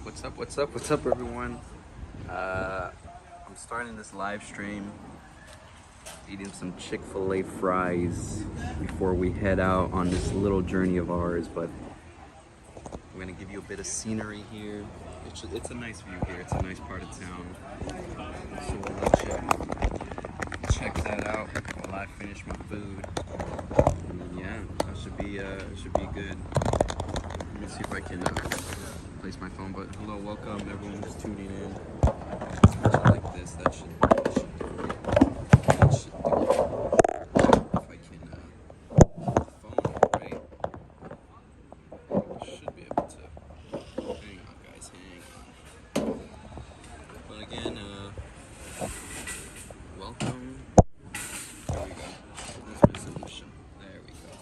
What's up, everyone? I'm starting this live stream, eating some Chick-fil-A fries before we head out on this little journey of ours. But I'm gonna give you a bit of scenery here. It's a nice view here. It's a nice part of town. So we'll let you check that out while I finish my food. And yeah, that should be good. Let me see if I can place my phone. But hello, welcome everyone who's tuning in. Like this, that should do it. If I can phone here, right? Should be able to. Hang on, guys, hang on. But again, welcome. There we go. That's my solution. There we go.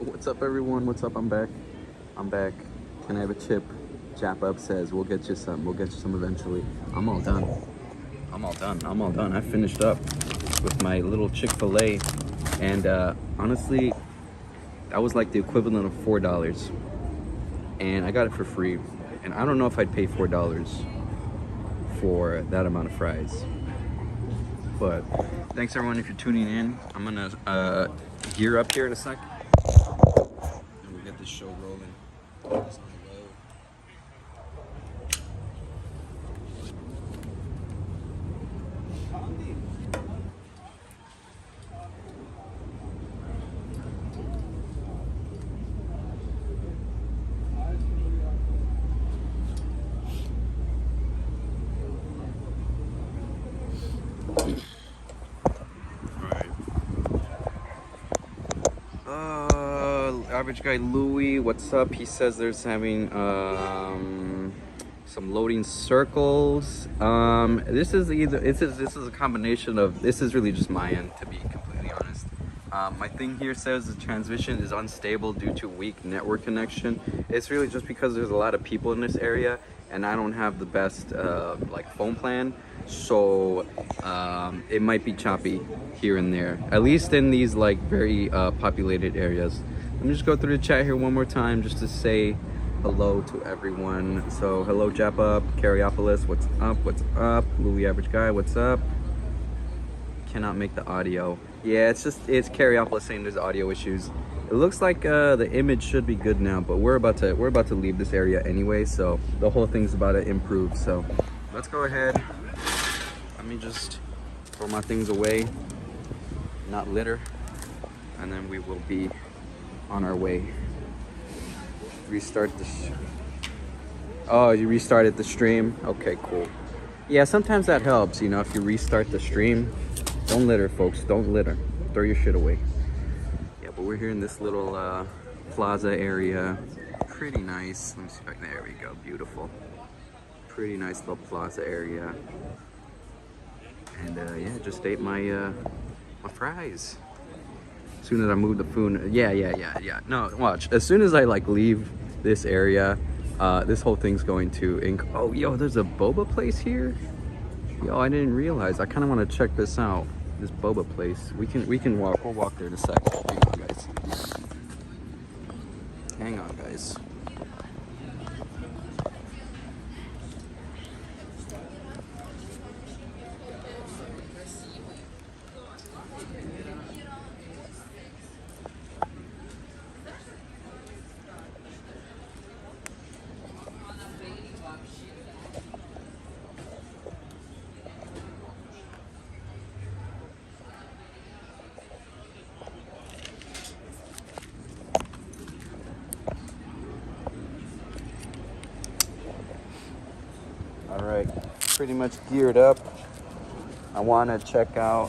What's up, everyone? What's up? I'm back. Can I have a chip? Jap Up says we'll get you some eventually. I'm all done. I finished up with my little Chick-fil-A, and honestly, that was like the equivalent of $4, and I got it for free. And I don't know if I'd pay $4 for that amount of fries. But thanks everyone if you're tuning in. I'm gonna gear up here in a sec, and we'll get this show rolling. It's on low. Average Guy Louie, what's up? He says there's having some loading circles. This is a combination of, this is really just my end, to be completely honest. My thing here says the transmission is unstable due to weak network connection. It's really just because there's a lot of people in this area and I don't have the best like phone plan, so it might be choppy here and there, at least in these like very populated areas. Let me just go through the chat here one more time just to say hello to everyone. So hello Japa, Cariopolis, what's up, what's up? Louis Average Guy, what's up? Cannot make the audio. Yeah, it's Cariopolis saying there's audio issues. It looks like the image should be good now, but we're about to leave this area anyway, so the whole thing's about to improve. So let's go ahead. Let me just throw my things away, not litter, and then we will be on our way. Restart this. Oh, you restarted the stream? Okay, cool. Yeah, sometimes that helps, you know, if you restart the stream. Don't litter, folks, don't litter. Throw your shit away. Yeah, but we're here in this little plaza area. Pretty nice. Let me see if I can, there we go, beautiful. Pretty nice little plaza area. And yeah, just ate my my fries. As soon as I move the food, yeah. No, watch. As soon as I like leave this area, this whole thing's going to oh, yo, there's a boba place here. Yo, I didn't realize. I kind of want to check this out. This boba place. We can walk. We'll walk there in a second. Hang on, guys. Hang on, guys. Alright, pretty much geared up. I want to check out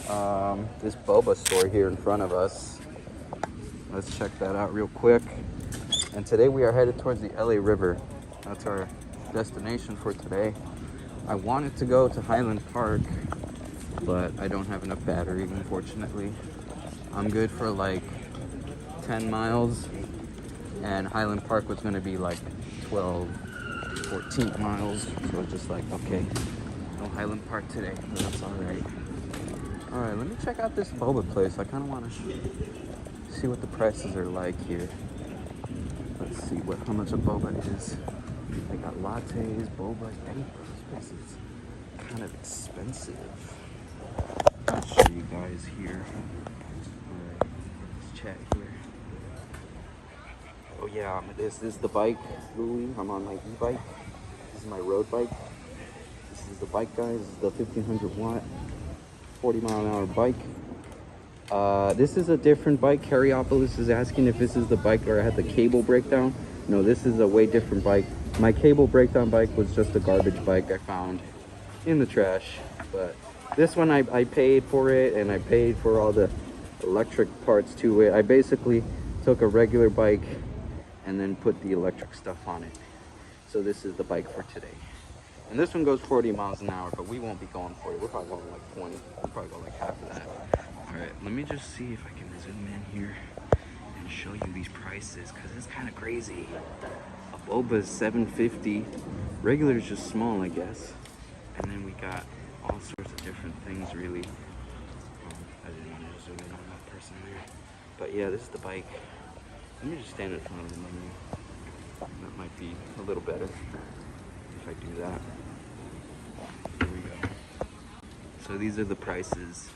this boba store here in front of us. Let's check that out real quick. And today we are headed towards the LA River. That's our destination for today. I wanted to go to Highland Park, but I don't have enough battery, unfortunately. I'm good for like 10 miles, and Highland Park was going to be like 14 miles, so it's just like, okay, no Highland Park today, but that's all right. All right, let me check out this boba place. I kind of want to see what the prices are like here. Let's see how much a boba is. They got lattes, boba. Dang, this place is kind of expensive. I'll show you guys here. All right, let's chat here. Oh yeah, this is the bike, Louis. I'm on my e-bike. This is my road bike. This is the bike, guys. This is the 1500 watt, 40 mile an hour bike. This is a different bike. Cariopolis is asking if this is the bike where I had the cable breakdown. No, this is a way different bike. My cable breakdown bike was just a garbage bike I found in the trash. But this one, I paid for it, and I paid for all the electric parts to it. I basically took a regular bike and then put the electric stuff on it. So this is the bike for today. And this one goes 40 miles an hour, but we won't be going 40. We're probably going like 20. We'll probably go like half of that. All right, let me just see if I can zoom in here and show you these prices, because it's kind of crazy. A boba is $7.50. Regular is just small, I guess. And then we got all sorts of different things, really. I didn't want to zoom in on that person there. But yeah, this is the bike. Let me just stand in front of the menu. That might be a little better if I do that. Here we go. So these are the prices.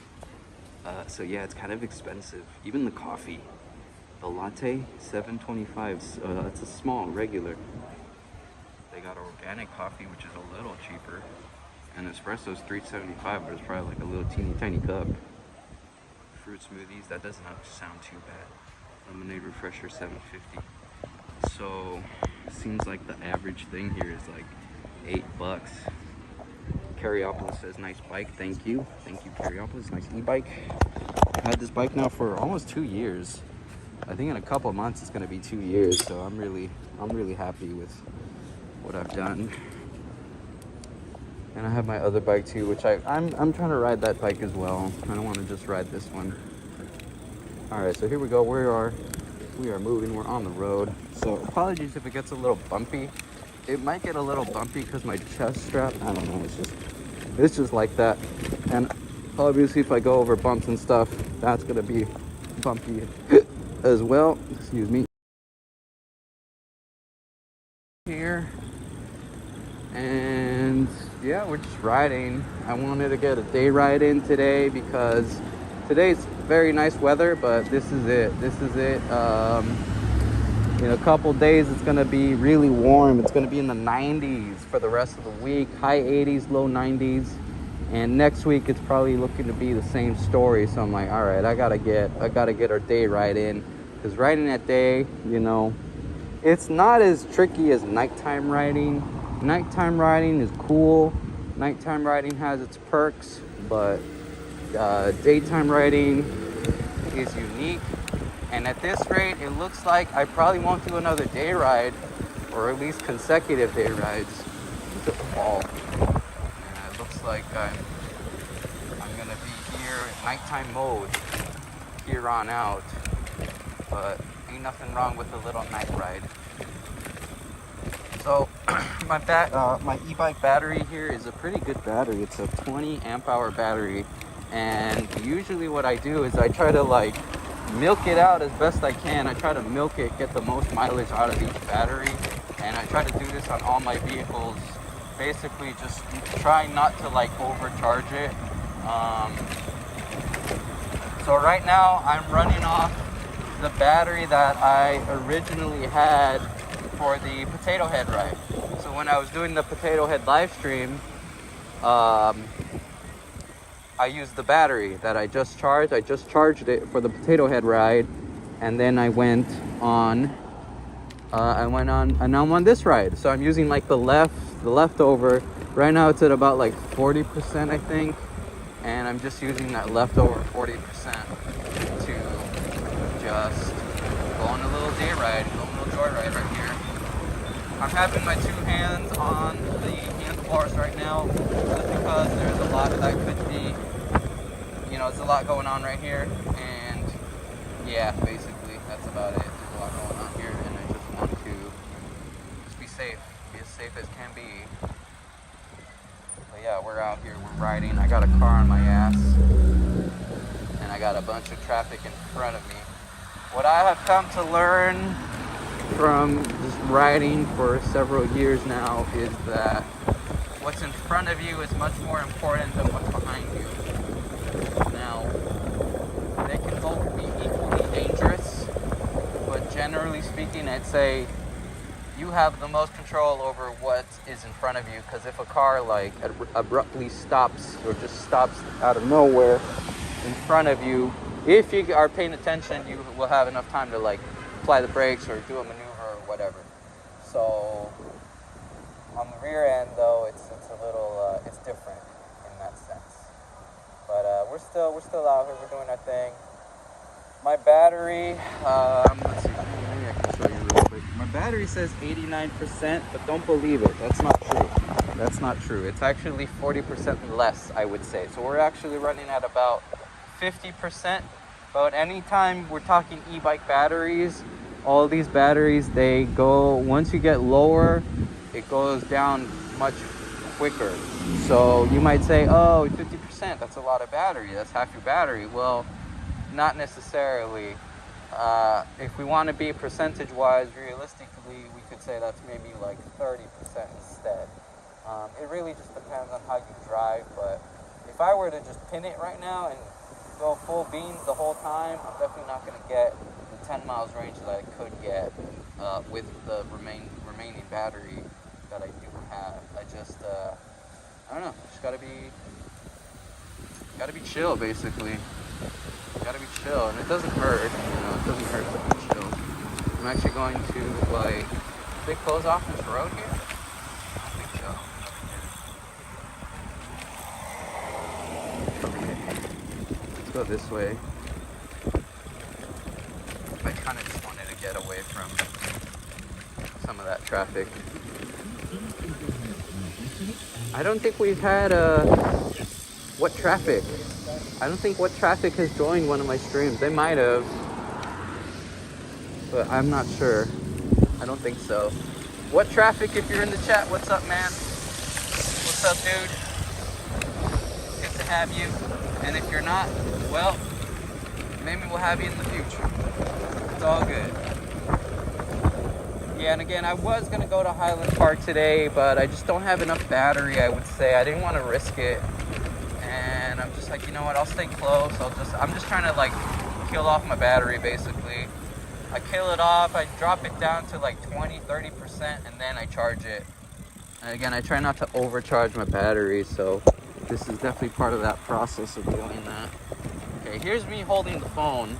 So yeah, it's kind of expensive. Even the coffee. The latte, $7.25. That's a small, regular. They got organic coffee, which is a little cheaper. And espresso's $3.75, but it's probably like a little teeny tiny cup. Fruit smoothies, that doesn't sound too bad. Lemonade refresher, $7.50. So seems like the average thing here is like $8. Cariopolis says nice bike. Thank you, Cariopolis. Nice e-bike. I've had this bike now for almost 2 years. I think in a couple of months it's gonna be 2 years, so I'm really happy with what I've done. And I have my other bike too, which I'm trying to ride that bike as well. I don't want to just ride this one. All right, so here we go. We are moving. We're on the road. So apologies if it gets a little bumpy. It might get a little bumpy because my chest strap. I don't know. It's just like that. And obviously, if I go over bumps and stuff, that's gonna be bumpy as well. Excuse me. Here. And yeah, we're just riding. I wanted to get a day ride in today because today's very nice weather, but this is it. In a couple days it's gonna be really warm. It's gonna be in the 90s for the rest of the week, high 80s, low 90s. And next week it's probably looking to be the same story. So I'm like, all right, I gotta get our day ride in, because riding at day, you know, it's not as tricky as nighttime riding. Nighttime riding is cool. Nighttime riding has its perks, but daytime riding is unique. And at this rate, it looks like I probably won't do another day ride, or at least consecutive day rides into the fall. And it looks like I'm gonna be here in nighttime mode here on out. But ain't nothing wrong with a little night ride. So my e-bike battery here is a pretty good battery. It's a 20 amp hour battery, and usually what I do is I try to like milk it out as best I can. I try to milk it, get the most mileage out of each battery, and I try to do this on all my vehicles. Basically just try not to like overcharge it. So right now I'm running off the battery that I originally had for the Potato Head ride. So when I was doing the Potato Head live stream, I used the battery that I just charged. I just charged it for the Potato Head ride, and then I went on and I'm on this ride. So I'm using like the leftover. Right now it's at about like 40%, I think, and I'm just using that leftover 40% to just go on a little day ride, go on a little joyride right here. I'm having my two hands on the handlebars right now, just because there's a lot that could be, you know, it's a lot going on right here, and yeah, basically that's about it. There's a lot going on here, and I just want to just be as safe as can be. But yeah, we're out here, we're riding. I got a car on my ass, and I got a bunch of traffic in front of me. What I have come to learn from just riding for several years now is that what's in front of you is much more important than what's behind you. Now, they can both be equally dangerous, but generally speaking, I'd say you have the most control over what is in front of you, because if a car like abruptly stops or just stops out of nowhere in front of you, if you are paying attention, you will have enough time to like apply the brakes or do a maneuver or whatever. So on the rear end though, it's a little it's different in that sense. But we're still out here, we're doing our thing. My battery, let's see, maybe I can show you real quick. My battery says 89%, but don't believe it. That's not true. That's not true. It's actually 40% less, I would say. So we're actually running at about 50%. But anytime we're talking e-bike batteries, all these batteries, they go, once you get lower, it goes down much quicker. So you might say, oh, 50%, that's a lot of battery. That's half your battery. Well, not necessarily. If we want to be percentage-wise, realistically, we could say that's maybe like 30% instead. It really just depends on how you drive, but if I were to just pin it right now and go full beans the whole time, I'm definitely not going to get the 10 miles range that I could get with the remaining battery that I do have. I just, I don't know, just gotta be chill, basically. Gotta be chill, and it doesn't hurt, you know, it doesn't hurt to be chill. I'm actually going to, like, did they close off this road here? I think so. Okay, let's go this way. I kind of just wanted to get away from some of that traffic. I don't think we've had what traffic? I don't think what traffic has joined one of my streams. They might have, but I'm not sure. I don't think so. What traffic? If you're in the chat, what's up, man? What's up, dude? Good to have you. And if you're not, well, maybe we'll have you in the future. It's all good. Yeah, and again, I was gonna go to Highland Park today, but I just don't have enough battery, I would say. I didn't want to risk it. And I'm just like, you know what, I'll stay close. I'm just trying to like kill off my battery basically. I kill it off, I drop it down to like 20-30%, and then I charge it. And again, I try not to overcharge my battery, so this is definitely part of that process of doing that. Okay, here's me holding the phone,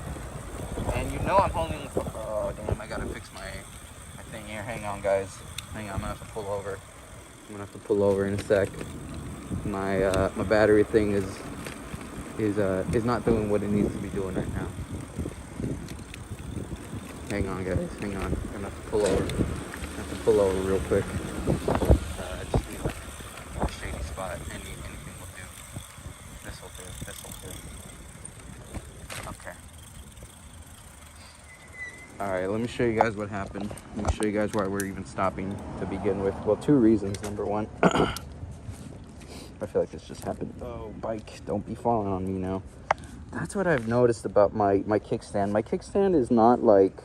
and you know I'm holding the phone. Oh damn, I gotta fix my thing here. Hang on, guys. Hang on, I'm gonna have to pull over. I'm gonna have to pull over in a sec. My battery thing is not doing what it needs to be doing right now. Hang on, guys. Hang on. I'm gonna have to pull over. I have to pull over real quick. I just need like a shady spot. Anything will do. This will do. This will do. Okay. All right. Let me show you guys what happened. Let me show you guys why we're even stopping to begin with. Well, two reasons. Number one, I feel like this just happened. Oh, bike! Don't be falling on me now. That's what I've noticed about my kickstand. My kickstand is not like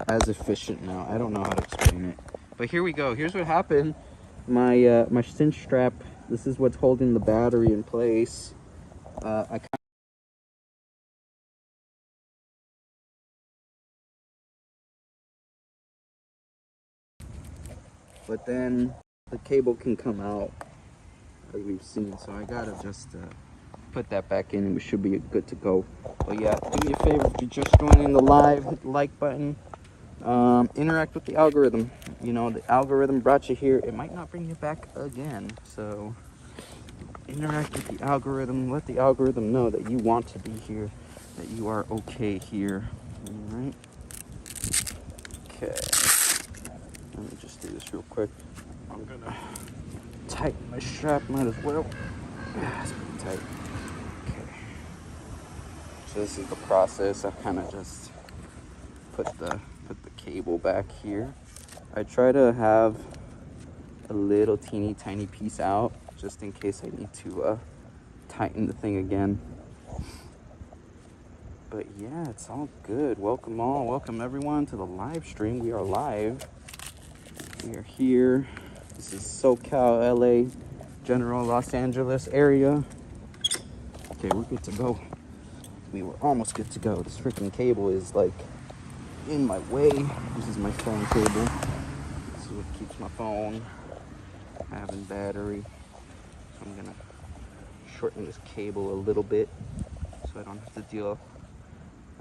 as efficient now. I don't know how to explain it. But here we go. Here's what happened. My cinch strap, this is what's holding the battery in place. But then the cable can come out, as we've seen. So I gotta just put that back in and we should be good to go. But yeah, do me a favor, if you're just joining the live, hit the like button. Interact with the algorithm. You know, the algorithm brought you here. It might not bring you back again. So interact with the algorithm. Let the algorithm know that you want to be here, that you are okay here. All right. Okay. Let me just do this real quick. I'm gonna tighten my strap. Might as well. Yeah, it's pretty tight. Okay. So this is the process. I kind of just put the cable back here. I try to have a little teeny tiny piece out just in case I need to tighten the thing again. But yeah, it's all good. Welcome all, welcome everyone to the live stream. We are live. We are here. This is SoCal, LA, General Los Angeles area. Okay, we're good to go. We were almost good to go. This freaking cable is like in my way. This is my phone cable. This is what keeps my phone having battery. So I'm gonna shorten this cable a little bit so I don't have to deal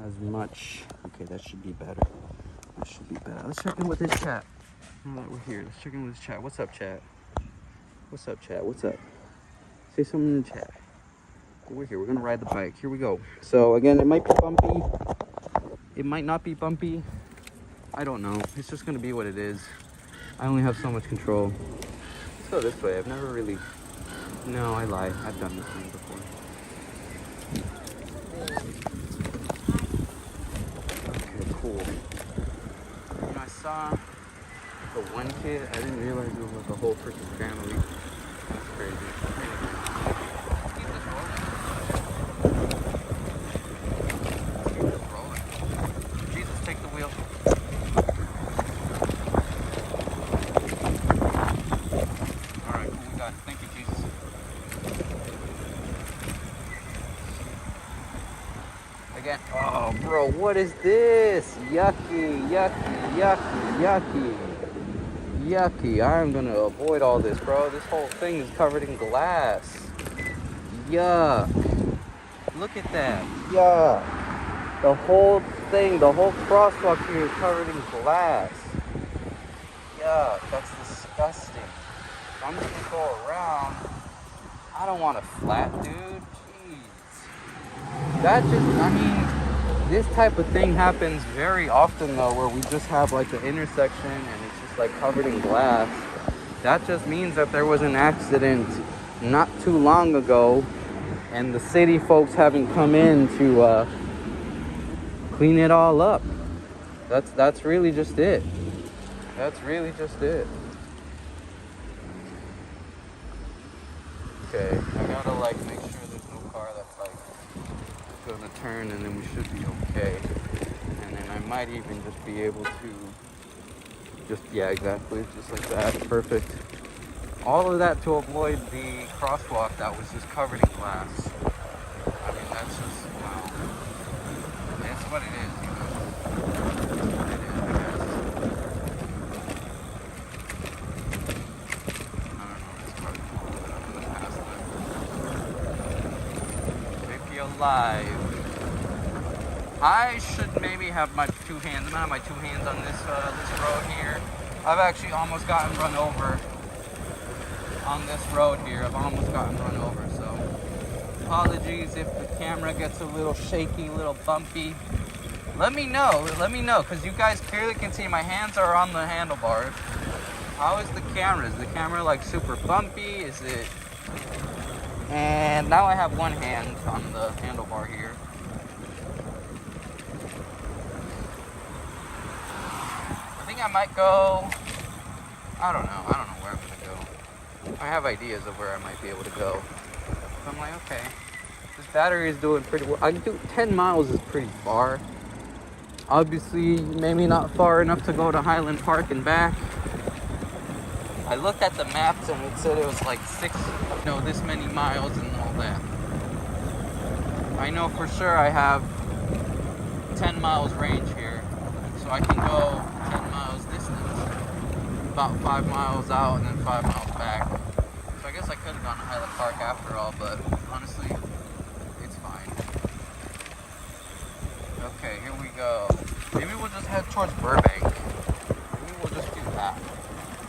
as much. Okay, that should be better. That should be better. Let's check in with this chat. Now that we're here, let's check in with this chat. What's up, chat? What's up, chat? What's up? Say something in the chat. We're here. We're gonna ride the bike. Here we go. So again, it might be bumpy. It might not be bumpy. I don't know. It's just gonna be what it is. I only have so much control. Let's go this way. I've never really... No, I lie. I've done this thing before. Okay, cool. When I saw the one kid, I didn't realize it was like a whole freaking family. That's crazy. Oh, bro, what is this? Yucky, yucky, yucky, yucky. Yucky. I'm gonna avoid all this, bro. This whole thing is covered in glass. Yuck. Look at that. Yuck. The whole thing, the whole crosswalk here is covered in glass. Yuck. That's disgusting. If I'm just gonna go around. I don't want a flat, dude. Jeez. That just, I mean, this type of thing happens very often though, where we just have like an intersection and it's just like covered in glass. That just means that there was an accident not too long ago, and the city folks haven't come in to clean it all up. That's really just it. That's really just it. Okay, I gotta like make sure there's no car that's like gonna turn, and then we should be okay. And then I might even just be able to yeah, exactly, just like that. Perfect. All of that to avoid the crosswalk that was just covered in glass. I mean, that's just, wow. It's what it is, you know. It is, I guess. I don't know, it's probably cool, but I'm gonna pass that. Make you alive. I should maybe have my two hands. I'm gonna have my two hands on this road here. I've actually almost gotten run over on this road here. I've almost gotten run over, so apologies if the camera gets a little shaky, a little bumpy. Let me know, because you guys clearly can see my hands are on the handlebars. How is the camera? Is the camera like super bumpy? Is it? And now I have one hand on the handlebar here. I think I might go, I don't know where I'm gonna go. I have ideas of where I might be able to go. So I'm like, okay, this battery is doing pretty well. I can do 10 miles is pretty far. Obviously, maybe not far enough to go to Highland Park and back. I looked at the maps and it said it was like this many miles and all that. I know for sure I have 10 miles range here, so I can go 10 miles distance, about 5 miles out and then 5 miles back. So I guess I could have gone to Highland Park after all, but honestly, it's fine. Okay, here we go. Maybe we'll just head towards Burbank. Maybe we'll just do that.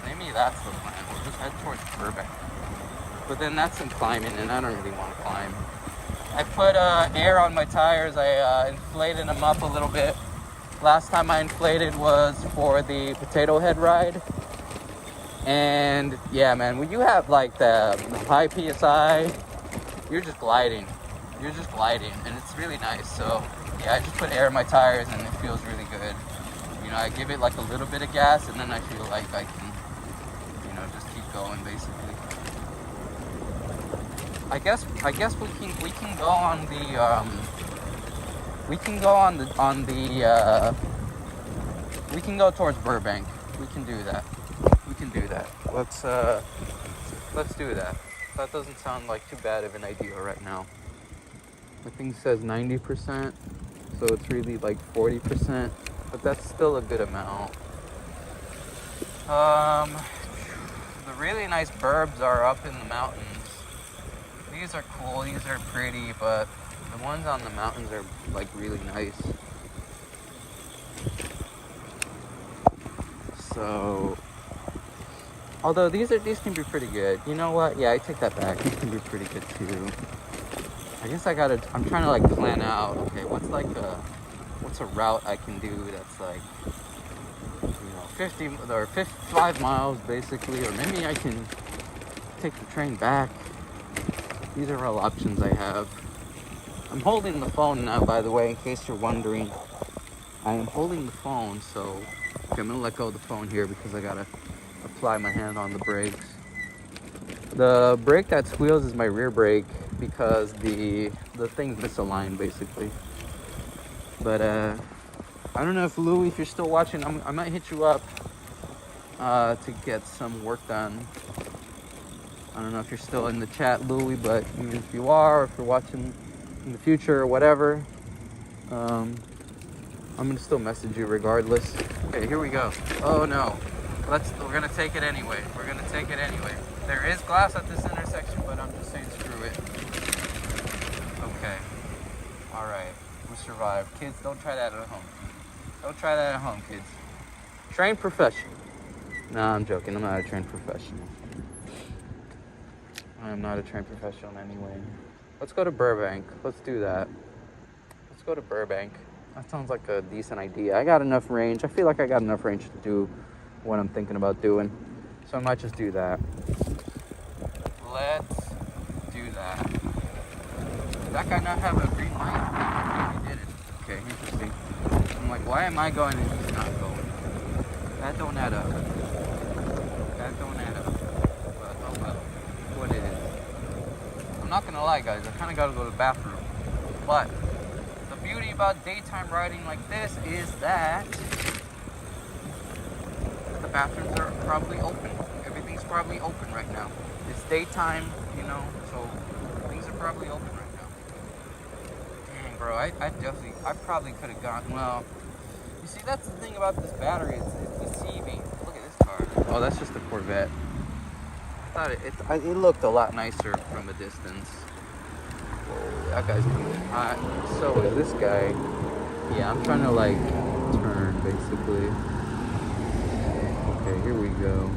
Maybe that's the plan. We'll just head towards Burbank. But then that's some climbing, and I don't really want to climb. I put air on my tires. I inflated them up a little bit. Last time I inflated was for the Potato Head ride. And yeah, man, when you have like the high PSI, you're just gliding. And it's really nice. So yeah, I just put air in my tires and it feels really good. You know, I give it like a little bit of gas and then I feel like I can, you know, just keep going basically. I guess we can go on the we can go towards Burbank. We can do that. Let's do that. That doesn't sound like too bad of an idea right now. The thing says 90%, so it's really like 40%, but that's still a good amount. The really nice burbs are up in the mountains. These are cool, these are pretty, but the ones on the mountains are like really nice. So, although these can be pretty good. You know what? Yeah, I take that back. These can be pretty good too. I guess I'm trying to like plan out, okay, what's a route I can do that's like, you know, 50 or 55 miles basically, or maybe I can take the train back. These are all options I have. I'm holding the phone now, by the way, in case you're wondering. I am holding the phone, so okay, I'm gonna let go of the phone here because I gotta apply my hand on the brakes. The brake that squeals is my rear brake because the thing's misaligned basically. But I don't know if Louie, if you're still watching, I might hit you up to get some work done. I don't know if you're still in the chat, Louie, but even if you are, or if you're watching in the future or whatever, I'm gonna still message you regardless. Okay, here we go. Oh no, we're gonna take it anyway. There is glass at this intersection, but I'm just saying screw it. Okay, all right, we survived. Kids, don't try that at home. Kids. Trained professional. No, I'm joking. I'm not a trained professional. I'm not a trained professional anyway. Let's go to Burbank. Let's do that. Let's go to Burbank. That sounds like a decent idea. I got enough range. I feel like I got enough range to do what I'm thinking about doing. So I might just do that. Let's do that. Did that guy not have a green light? He didn't. Okay, interesting. I'm like, why am I going and he's not going? That don't add up. That don't add up. But oh well. What it is. I'm not gonna lie, guys. I kind of gotta go to the bathroom. But the beauty about daytime riding like this is that the bathrooms are probably open. Everything's probably open right now. It's daytime, you know, so things are probably open right now. Dang, bro, I probably could have gone, well, you see, that's the thing about this battery, it's deceiving. Look at this car. Oh, that's just a Corvette. I thought it looked a lot nicer from a distance. Whoa, that guy's moving hot. So is this guy. Yeah, I'm trying to, like, turn, basically. Okay, here we go.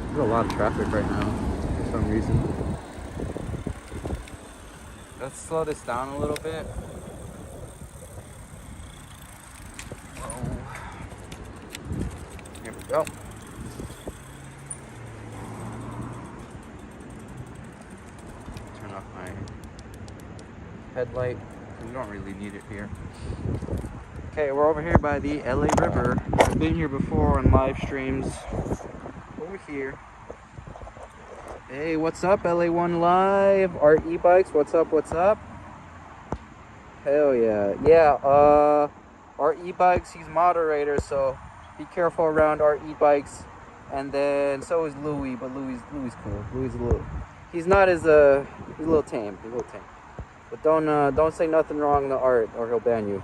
There's a lot of traffic right now, for some reason. Let's slow this down a little bit. Whoa. Here we go. Turn off my headlight. We don't really need it here. Okay, we're over here by the LA River. I've been here before on live streams. Over here. Hey, what's up, LA1 Live? Art E-Bikes, what's up, what's up? Hell yeah. Yeah, Art E-Bikes, he's moderator, so be careful around Art E-Bikes. And then, so is Louis, but Louis cool. Louis a little, he's not as, he's a little tame, But don't say nothing wrong to Art, or he'll ban you.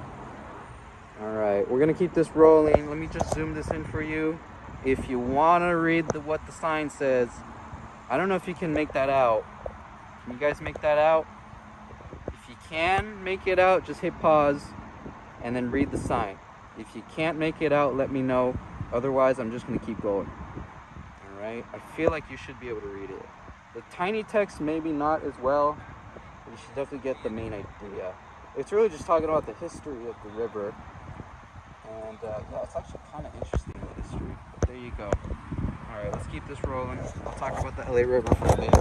Alright, we're gonna keep this rolling. Let me just zoom this in for you. If you wanna read what the sign says, I don't know if you can make that out. Can you guys make that out? If you can make it out, just hit pause and then read the sign. If you can't make it out, let me know. Otherwise, I'm just gonna keep going. Alright, I feel like you should be able to read it. The tiny text, maybe not as well, but you should definitely get the main idea. It's really just talking about the history of the river. And yeah, it's actually kind of interesting, the history. But there you go. Alright, let's keep this rolling. I'll talk about the LA River for a bit.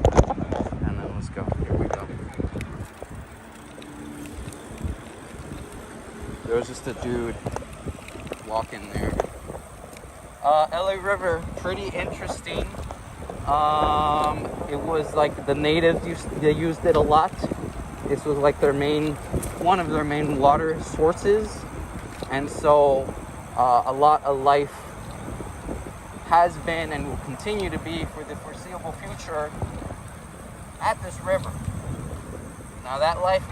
And then let's go. Here we go. There was just a dude walking there. LA River, pretty interesting. It was like the natives used it a lot. This was like one of their main water sources. And so a lot of life has been and will continue to be for the foreseeable future at this river. Now that life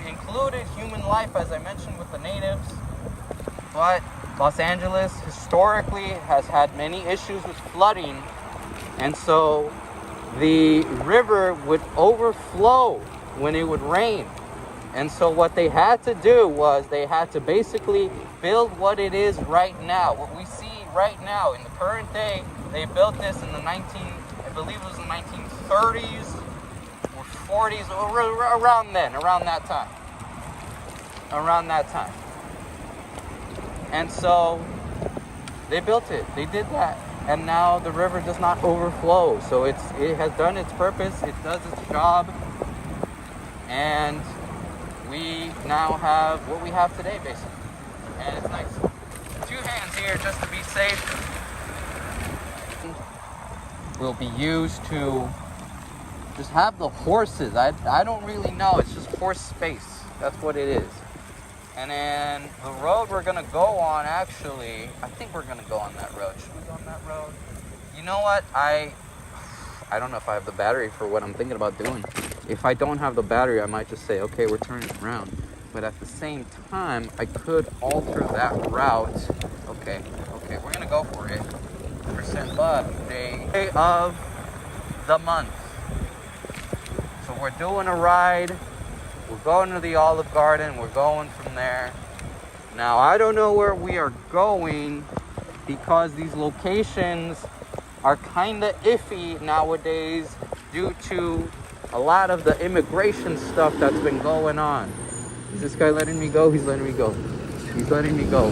included human life, as I mentioned, with the natives, but Los Angeles historically has had many issues with flooding, and so the river would overflow when it would rain. And so what they had to do was they had to basically build what it is right now. What we see right now in the current day, they built this in the I believe it was the 1930s or 40s, or around that time. And so they built it. They did that. And now the river does not overflow. So it has done its purpose. It does its job. And we now have what we have today, basically. And it's nice. 2 hands here just to be safe. Will be used to just have the horses. I don't really know. It's just horse space. That's what it is. And then the road we're gonna go on, actually, I think we're gonna go on that road. Should we go on that road? You know what? I don't know if I have the battery for what I'm thinking about doing. If I don't have the battery, I might just say, okay, we're turning around. But at the same time, I could alter that route. Okay, we're gonna go for it. But day of the month. So we're doing a ride. We're going to the Olive Garden. We're going from there. Now, I don't know where we are going because these locations are kind of iffy nowadays due to a lot of the immigration stuff that's been going on. Is this guy letting me go? He's letting me go. He's letting me go.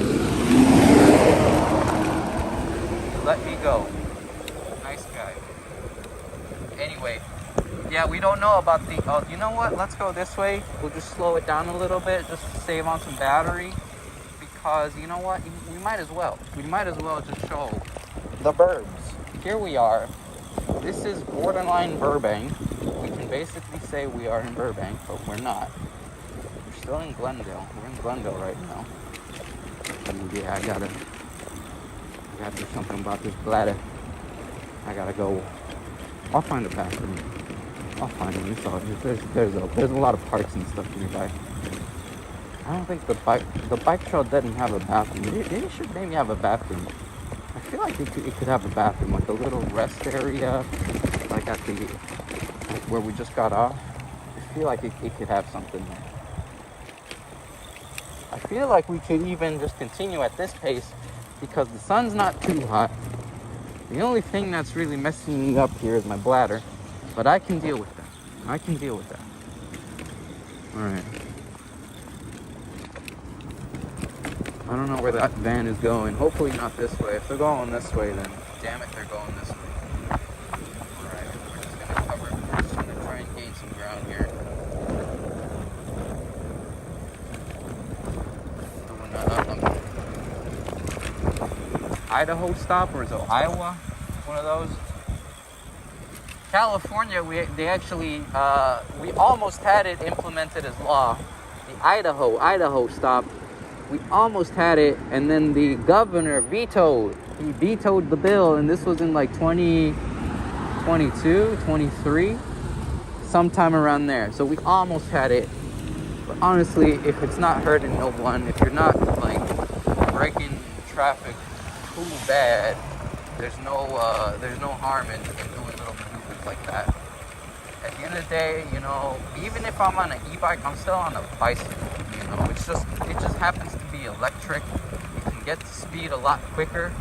Let me go. Nice guy. Anyway, yeah, we don't know about the... Oh, you know what? Let's go this way. We'll just slow it down a little bit just to save on some battery. Because, you know what? We might as well. We might as well just show the burbs. Here we are. This is borderline Burbank. We can basically say we are in Burbank, but we're not. We're still in Glendale. We're in Glendale right now. And yeah, I gotta do something about this bladder. I gotta go. I'll find a bathroom. I'll find one. It's all, there's a lot of parks and stuff nearby. I don't think the bike trail doesn't have a bathroom. It should maybe have a bathroom. I feel like it could have a bathroom, like a little rest area, like at where we just got off. I feel like it could have something there. I feel like we could even just continue at this pace because the sun's not too hot. The only thing that's really messing me up here is my bladder, but I can deal with that. I can deal with that. All right. I don't know where that van is going. Hopefully not this way. If they're going this way, then damn it, they're going this way. Alright, we're just gonna cover. We're just gonna try and gain some ground here. Doing Idaho stop, or is it Iowa? One of those. California, they actually we almost had it implemented as law. The Idaho stop. We almost had it, and then the governor vetoed. He vetoed the bill, and this was in like 2022, 23, sometime around there. So we almost had it. But honestly, if it's not hurting no one, if you're not like breaking traffic too bad, there's no harm in doing little maneuvers like that. At the end of the day, you know, even if I'm on an e-bike, I'm still on a bicycle. You know, it just happens to be electric. You can get to speed a lot quicker.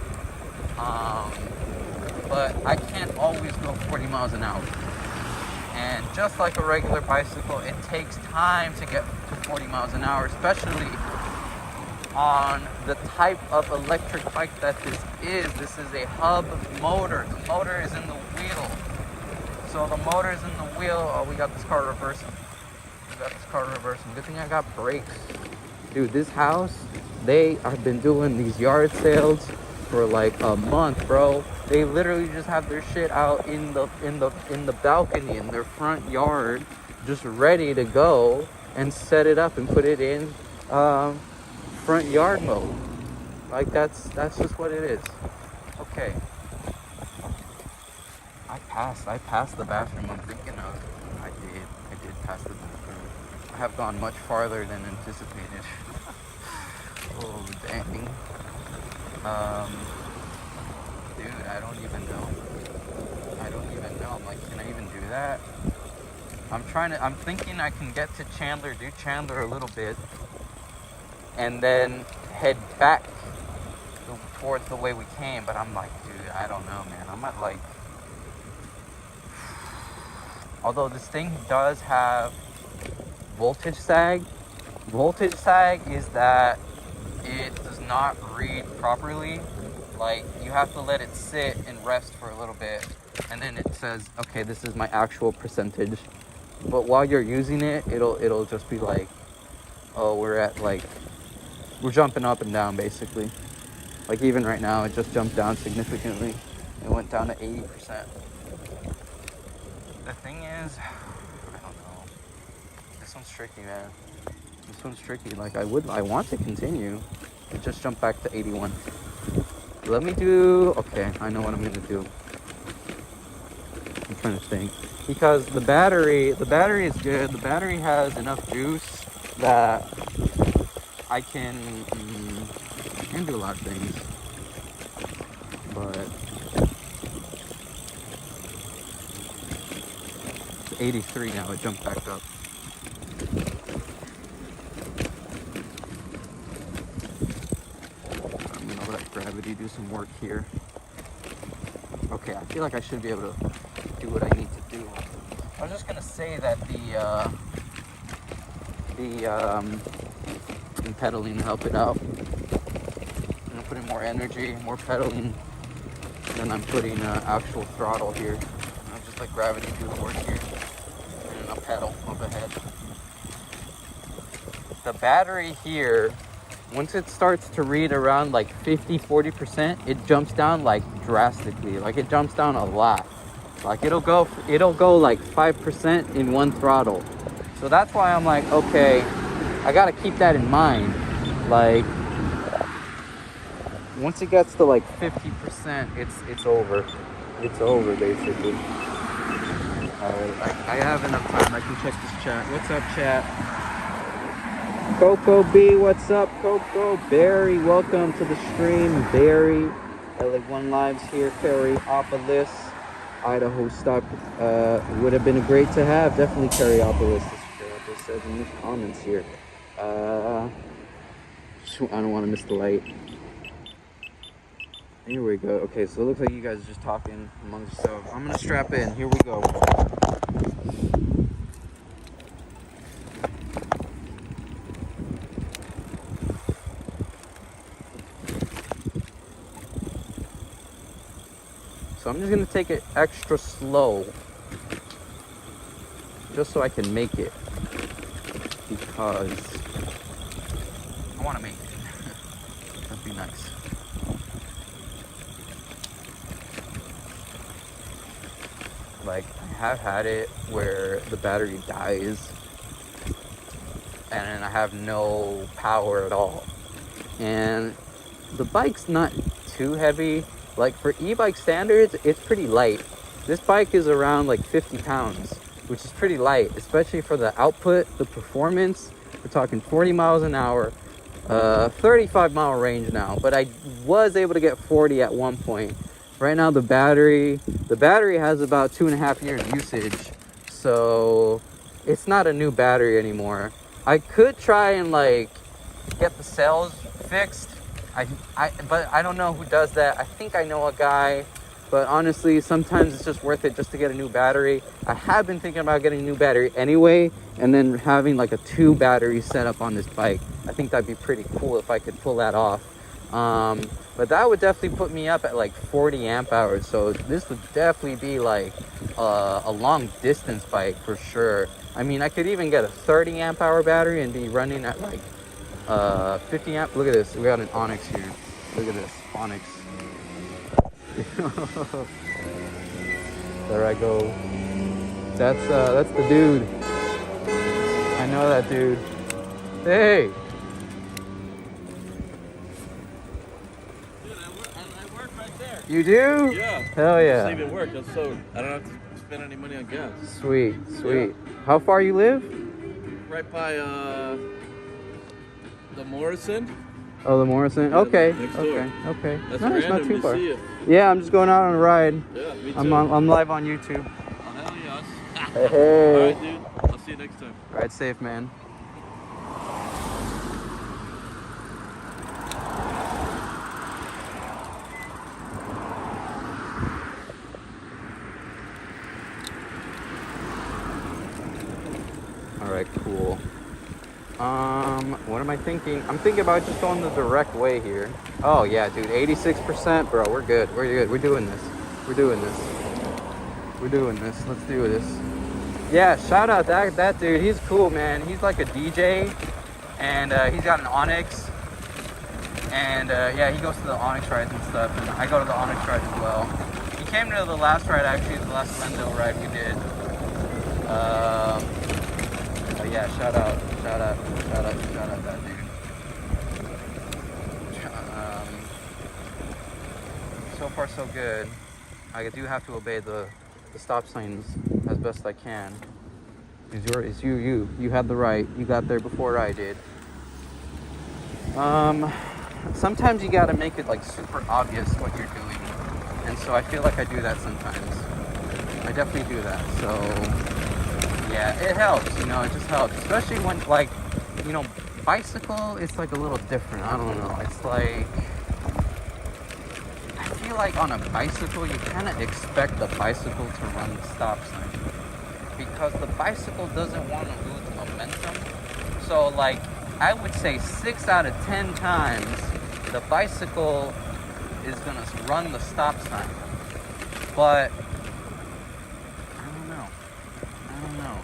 But I can't always go 40 miles an hour. And just like a regular bicycle, it takes time to get to 40 miles an hour, especially on the type of electric bike that this is. This is a hub motor. The motor is in the wheel. So the motor is in the wheel. Oh, we got this car reversing. Good thing I got brakes. Dude, this house, they have been doing these yard sales for like a month, bro. They literally just have their shit out in the balcony in their front yard, just ready to go and set it up and put it in front yard mode. Like that's just what it is. Okay. I passed the bathroom I'm thinking of. I did pass the bathroom. I have gone much farther than anticipated. Oh, dang. Dude, I don't even know. I'm like, can I even do that? I'm thinking I can get to Chandler, do Chandler a little bit, and then head back towards the way we came, but I'm like, dude, I don't know, man. I'm at like... Although this thing does have voltage sag. Voltage sag is that it does not read properly. Like, you have to let it sit and rest for a little bit, and then it says, okay, this is my actual percentage. But while you're using it, it'll just be like, oh, we're jumping up and down, basically. Like, even right now, it just jumped down significantly. It went down to 80%. The thing is, I don't know. This one's tricky, man. This one's tricky. Like, I want to continue. It just jumped back to 81. Let me do... Okay, I know what I'm gonna do. I'm trying to think. Because the battery is good. The battery has enough juice that I can do a lot of things. But... 83 now, it jumped back up. I'm gonna let gravity do some work here. Okay, I feel like I should be able to do what I need to do. I was just gonna say that putting pedaling to help it out. I'm gonna put in more energy, more pedaling, and then I'm putting actual throttle here. I'll just let gravity do the work here, and then I'll pedal up ahead. The battery here, once it starts to read around like 50-40%, it jumps down like drastically. Like it jumps down a lot. Like it'll go like 5% in one throttle. So that's why I'm like, okay, I gotta keep that in mind. Like once it gets to like 50%, it's over. It's over basically. Alright, I have enough time. I can check this chat. What's up, chat? Coco B, what's up, Coco? Barry, welcome to the stream. Barry, LA1 Lives here. Carryopolis, Idaho stop. Would have been great to have. Definitely Carryopolis. This says in the comments here. Shoot, I don't want to miss the light. Here we go. Okay, so it looks like you guys are just talking amongst yourselves. I'm gonna strap in. Here we go. So I'm just gonna take it extra slow, just so I can make it, because I want to make it. That'd be nice. Like I have had it where the battery dies, and I have no power at all, and the bike's not too heavy. Like for e-bike standards, it's pretty light. This bike is around like 50 pounds, which is pretty light, especially for the output, the performance. We're talking 40 miles an hour, 35-mile range now, but I was able to get 40 at one point. Right now the battery has about 2.5 years usage, so it's not a new battery anymore. I could try and like get the cells fixed. But I don't know who does that. I think I know a guy, but honestly, sometimes it's just worth it just to get a new battery. I have been thinking about getting a new battery anyway, and then having like a 2 battery setup on this bike. I think that'd be pretty cool if I could pull that off. But that would definitely put me up at like 40 amp hours. So this would definitely be like a long distance bike for sure. I mean, I could even get a 30 amp hour battery and be running at like 50 amp. Look at this. We got an Onyx here. Look at this Onyx. There I go. That's the dude. I know that dude. Hey. Dude, I work right there. You do? Yeah. Hell yeah. Save it work. So I don't have to spend any money on gas. Sweet. Yeah. How far you live? Right by the Morrison. Oh, the Morrison. Yeah, Okay. next door. Okay. That's Nice, random not too to far. see you. Yeah, I'm just going out on a ride. Yeah, me too. I'm live on YouTube. Oh, hell yes. Hey. All right, dude. I'll see you next time. Ride safe, man. All right, cool. What am I thinking? I'm thinking about just going the direct way here. Oh yeah, dude, 86%, bro. We're good. We're good. We're doing this. We're doing this. We're doing this. Let's do this. Yeah, shout out that dude. He's cool, man. He's like a DJ, and he's got an Onyx. And yeah, he goes to the Onyx rides and stuff, and I go to the Onyx ride as well. He came to the last ride, actually, the last Glendale ride we did. But yeah, shout out that dude. So far so good. I do have to obey the stop signs as best I can. It's you had the right. You got there before I did. Sometimes you gotta make it like super obvious what you're doing, and so I feel like I do that sometimes. I definitely do that. So yeah, it helps. It just helps, especially when like bicycle. It's like a little different. I don't know. It's like I feel like on a bicycle you kind of expect the bicycle to run the stop sign because the bicycle doesn't want to lose momentum. So like I would say 6 out of 10 times, the bicycle is gonna run the stop sign. But I don't know.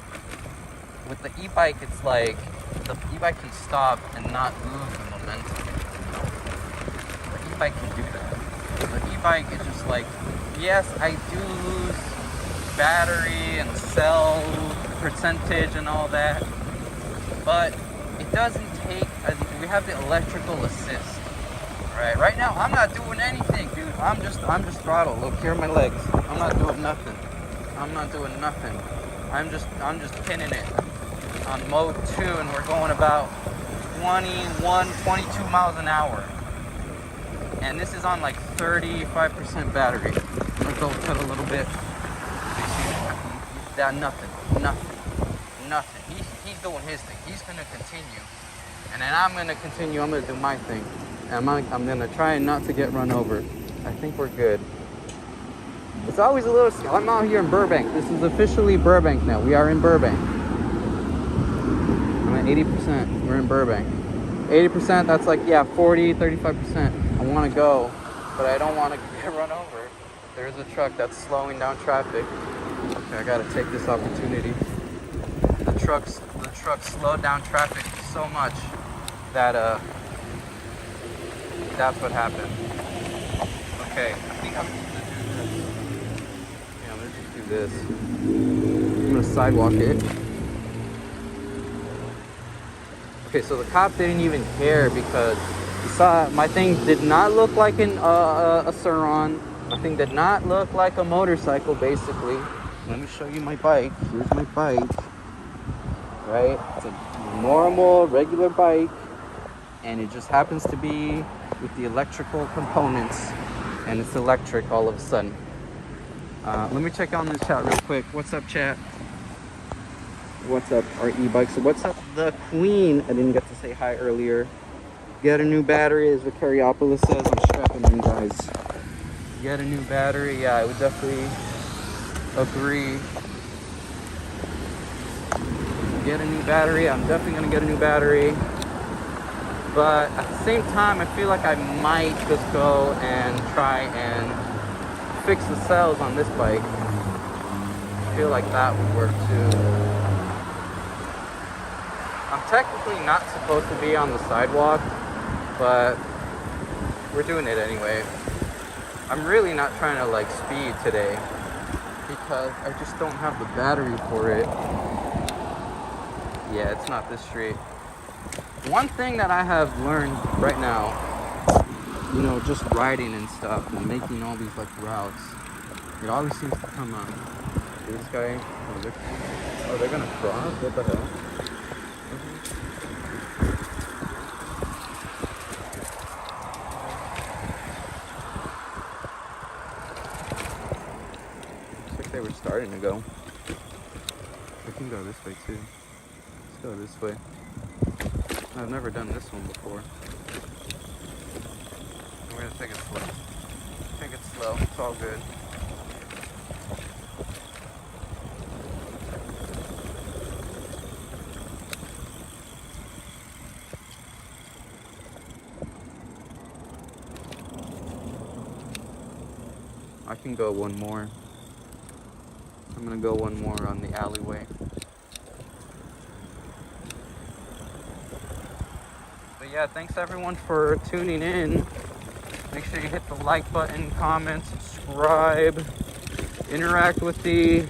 With the e-bike, it's like the e-bike can stop and not lose the momentum. The e-bike can do that. The e-bike is just like, yes, I do lose battery and cell percentage and all that, but it doesn't take. We have the electrical assist. Right now, I'm not doing anything, dude. I'm just throttle. Look, here are my legs. I'm not doing nothing. I'm just pinning it on mode 2, and we're going about 22 miles an hour. And this is on like 35% battery. I'm gonna go cut a little bit. You see that? Nothing. He's doing his thing. He's gonna continue, and then I'm gonna continue. I'm gonna do my thing. I'm gonna try not to get run over. I think we're good. It's always a little. I'm out here in Burbank. This is officially Burbank now. We are in Burbank. I'm at 80%. We're in Burbank. 80%. That's like 40, 35%. I want to go, but I don't want to get run over. There's a truck that's slowing down traffic. Okay, I gotta take this opportunity. The trucks slowed down traffic so much that that's what happened. Okay, I think I'm gonna just do this. I'm gonna sidewalk it. Okay, so the cop didn't even care because he saw my thing did not look like a Sur-Ron. My thing did not look like a motorcycle, basically. Let me show you my bike. Here's my bike. Right? It's a normal, regular bike. And it just happens to be with the electrical components. And it's electric all of a sudden. Let me check on this chat real quick. What's up, chat? What's up, our e-bikes? So what's up, the queen? I didn't get to say hi earlier. Get a new battery, as Vicariopoulos says. I'm strapping in, guys. Get a new battery. Yeah, I would definitely agree. Get a new battery. I'm definitely gonna get a new battery. But at the same time, I feel like I might just go and try and fix the cells on this bike. I feel like that would work too. I'm technically not supposed to be on the sidewalk, but we're doing it anyway. I'm really not trying to like speed today because I just don't have the battery for it. Yeah, it's not this street. One thing that I have learned right now, you know, just riding and stuff and making all these like routes, it always seems to come up. This guy, they're gonna cross? What the hell? Looks like they were starting to go. We can go this way too. Let's go this way. I've never done this one before. We're gonna take it slow. Take it slow. It's all good. I can go one more. I'm gonna go one more on the alleyway. But yeah, thanks everyone for tuning in. Make sure you hit the like button, comment, subscribe, interact with the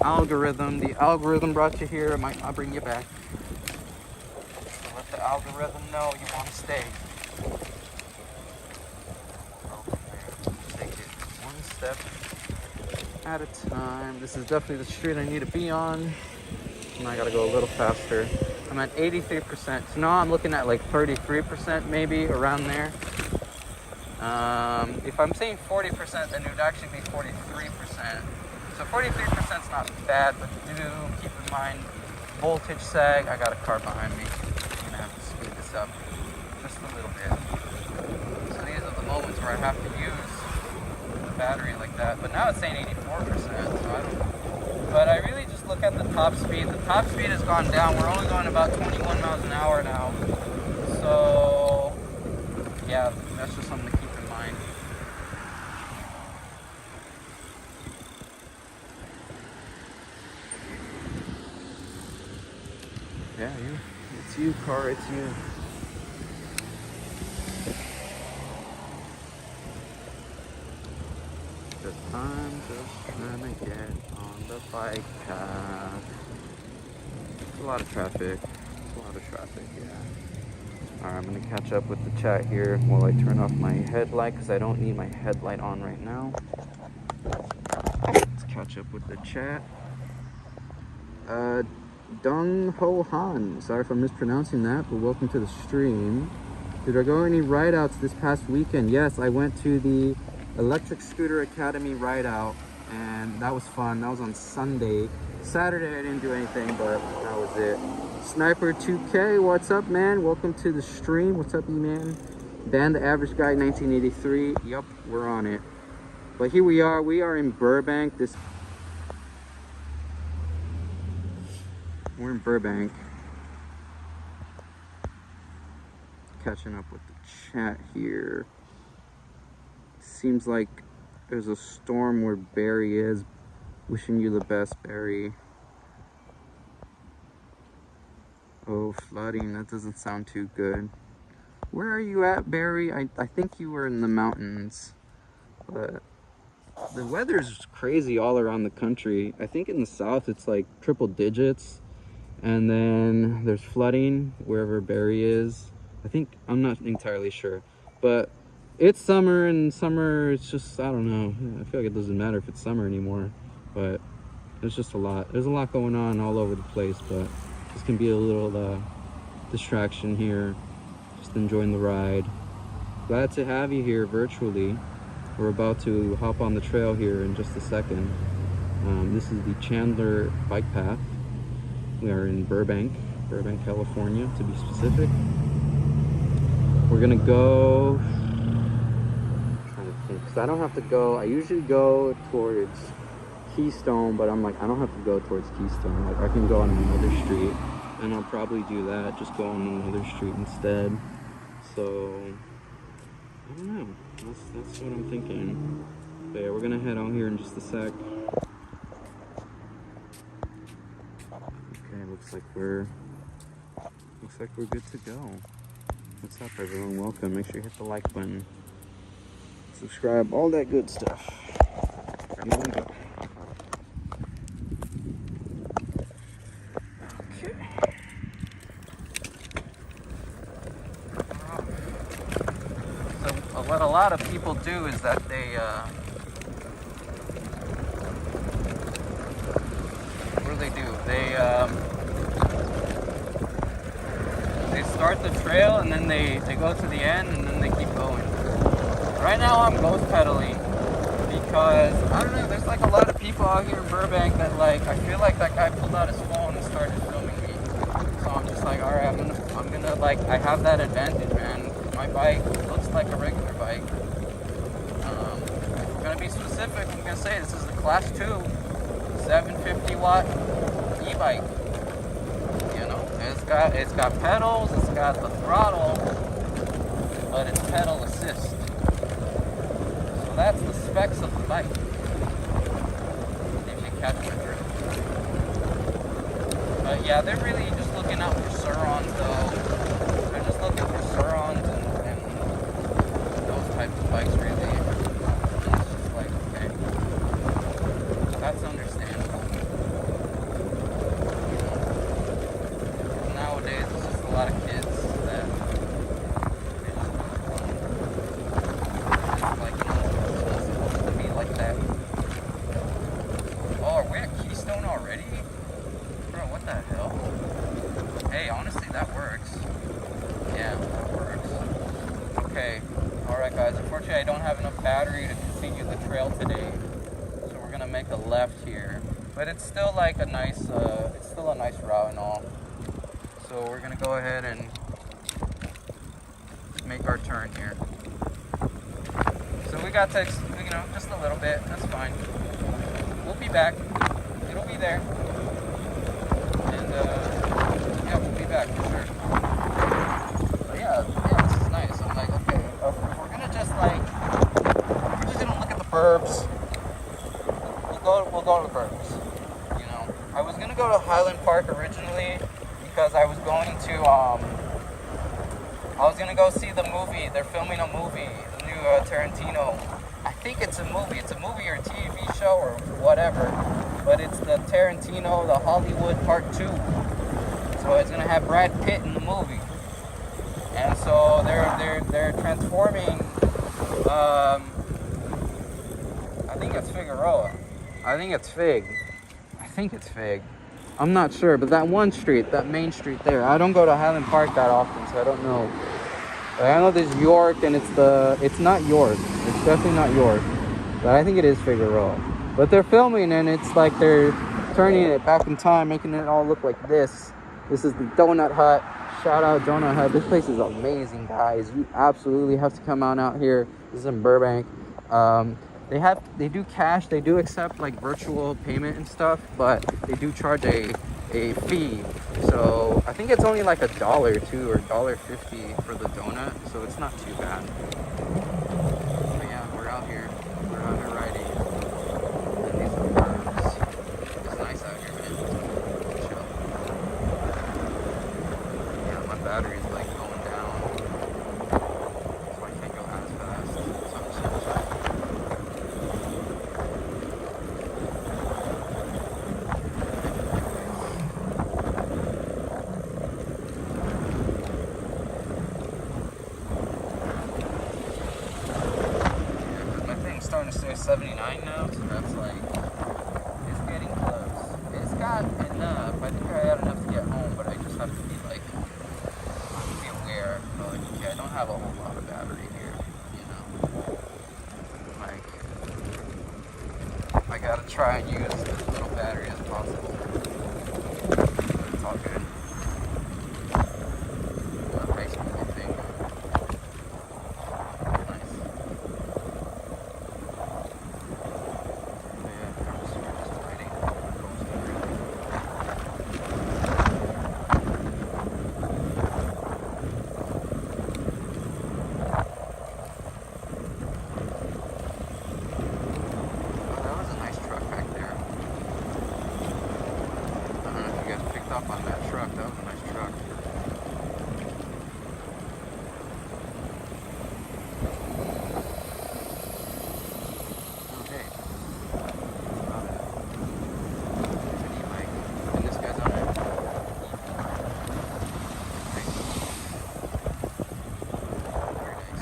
algorithm. The algorithm brought you here. I'll bring you back. So let the algorithm know you want to stay. Take it one step at a time. This is definitely the street I need to be on. And I gotta go a little faster. I'm at 83%. So now I'm looking at like 33% maybe, around there. If I'm saying 40%, then it would actually be 43%. So 43% is not bad, but do keep in mind, voltage sag. I got a car behind me. I'm gonna have to speed this up just a little bit. So these are the moments where I have to use the battery like that. But now it's saying 84%, so I don't know. But I really just look look at the top speed. The top speed has gone down. We're only going about 21 miles an hour now. So, yeah, that's just something to keep in mind. Yeah, it's you, car, it's you. Cause I'm just trying to get on the bike path. It's a lot of traffic. It's a lot of traffic, yeah. Alright, I'm gonna catch up with the chat here while I turn off my headlight because I don't need my headlight on right now. Let's catch up with the chat. Dong Ho Han. Sorry if I'm mispronouncing that, but welcome to the stream. Did I go any ride outs this past weekend? Yes, I went to the Electric Scooter Academy ride out, and that was fun. That was on Sunday. Saturday I didn't do anything, but that was it. Sniper 2K, what's up, man? Welcome to the stream. What's up, E-Man? Band the Average Guy 1983. Yup, we're on it. But here we are. We are in Burbank. We're in Burbank. Catching up with the chat here. Seems like there's a storm where Barry is. Wishing you the best, Barry. Oh, flooding. That doesn't sound too good. Where are you at, Barry? I think you were in the mountains. But the weather's crazy all around the country. I think in the south it's like triple digits. And then there's flooding wherever Barry is. I'm not entirely sure. But it's summer, and summer, it's just, I don't know. I feel like it doesn't matter if it's summer anymore. But there's just a lot. There's a lot going on all over the place. But this can be a little distraction here. Just enjoying the ride. Glad to have you here virtually. We're about to hop on the trail here in just a second. This is the Chandler Bike Path. We are in Burbank, California, to be specific. We're gonna go, I'm trying to think, because I don't have to go, I usually go towards Keystone, but I'm like, I don't have to go towards Keystone. Like, I can go on another street, and I'll probably do that, just go on another street instead. So, I don't know, that's what I'm thinking. But yeah, we're gonna head out here in just a sec. Okay, looks like we're good to go. What's up, everyone? Welcome. Make sure you hit the like button, subscribe, all that good stuff. Come on, go. Okay. So what a lot of people do is that they what do? They start the trail and then they go to the end and then they keep going. Right now I'm ghost pedaling because, I don't know, there's like a lot of people out here in Burbank that, like, I feel like that guy pulled out his phone and started filming me. So I'm just like, alright, I'm gonna like, I have that advantage, man. My bike looks like a regular bike. If we're gonna be specific, I'm gonna say this is the Class 2 750 watt e-bike. You know, it's got pedals, it's got the throttle, but it's pedal assist. So that's the specs of the bike. If you catch my drift. But yeah, they're really just looking out for Surons though. They're just looking for Surons and those types of bikes really. It's just like, okay, that's understandable. Nowadays, it's just a lot of kids that they just want fun. It's like, you know, it's not supposed to be like that. Oh, are we at Keystone already? Bro, what the hell? Hey, honestly, that works. Yeah, that works. Okay, alright guys, unfortunately I don't have enough battery to continue the trail today. So we're gonna make a left here. But it's still like a nice, it's still a nice route and all. So we're gonna go ahead and make our turn here. So we got to, you know, just a little bit. That's fine. We'll be back. It'll be there. yeah, we'll be back for sure. But yeah, this is nice. I'm like, okay, if we're gonna just like, we're just gonna look at the burbs. We'll go to the burbs. You know, I was gonna go to Highland Park originally because I was going to I was gonna go see the movie. They're filming a movie, the new Tarantino. I think it's a movie. It's a movie or TV show or whatever. But it's the Tarantino, the Hollywood Part 2. So it's gonna have Brad Pitt in the movie. And so they're transforming. I think it's Figueroa. I think it's Fig. I'm not sure, but that one street, that main street there. I don't go to Highland Park that often, so I don't know. But I know there's York, and it's not York. It's definitely not York. But I think it is Figueroa. But they're filming, and it's like they're turning it back in time, making it all look like this. This is the Donut Hut. Shout out Donut Hut. This place is amazing, guys. You absolutely have to come out here. This is in Burbank. They do cash. They do accept like virtual payment and stuff, but they do charge a fee. So I think it's only like $1 too, or $1.50 for the donut. So it's not too bad. But yeah, we're out here. We're out here riding. And these are birds. It's nice out here, man. Chill. Yeah, my battery's like going down, so I can't go as fast. So I'm just gonna starting to say 79 now, so that's like, it's getting close. It's got enough. I think I got enough to get home, but I just have to be like, be aware. Like, okay, I don't have a whole lot of battery here, you know. Like, I gotta try and use as little battery as possible. But it's all good. Nice cool thing. Up on that truck. That was a nice truck. Okay. E-bike. And this guy's on it. Nice. Very nice.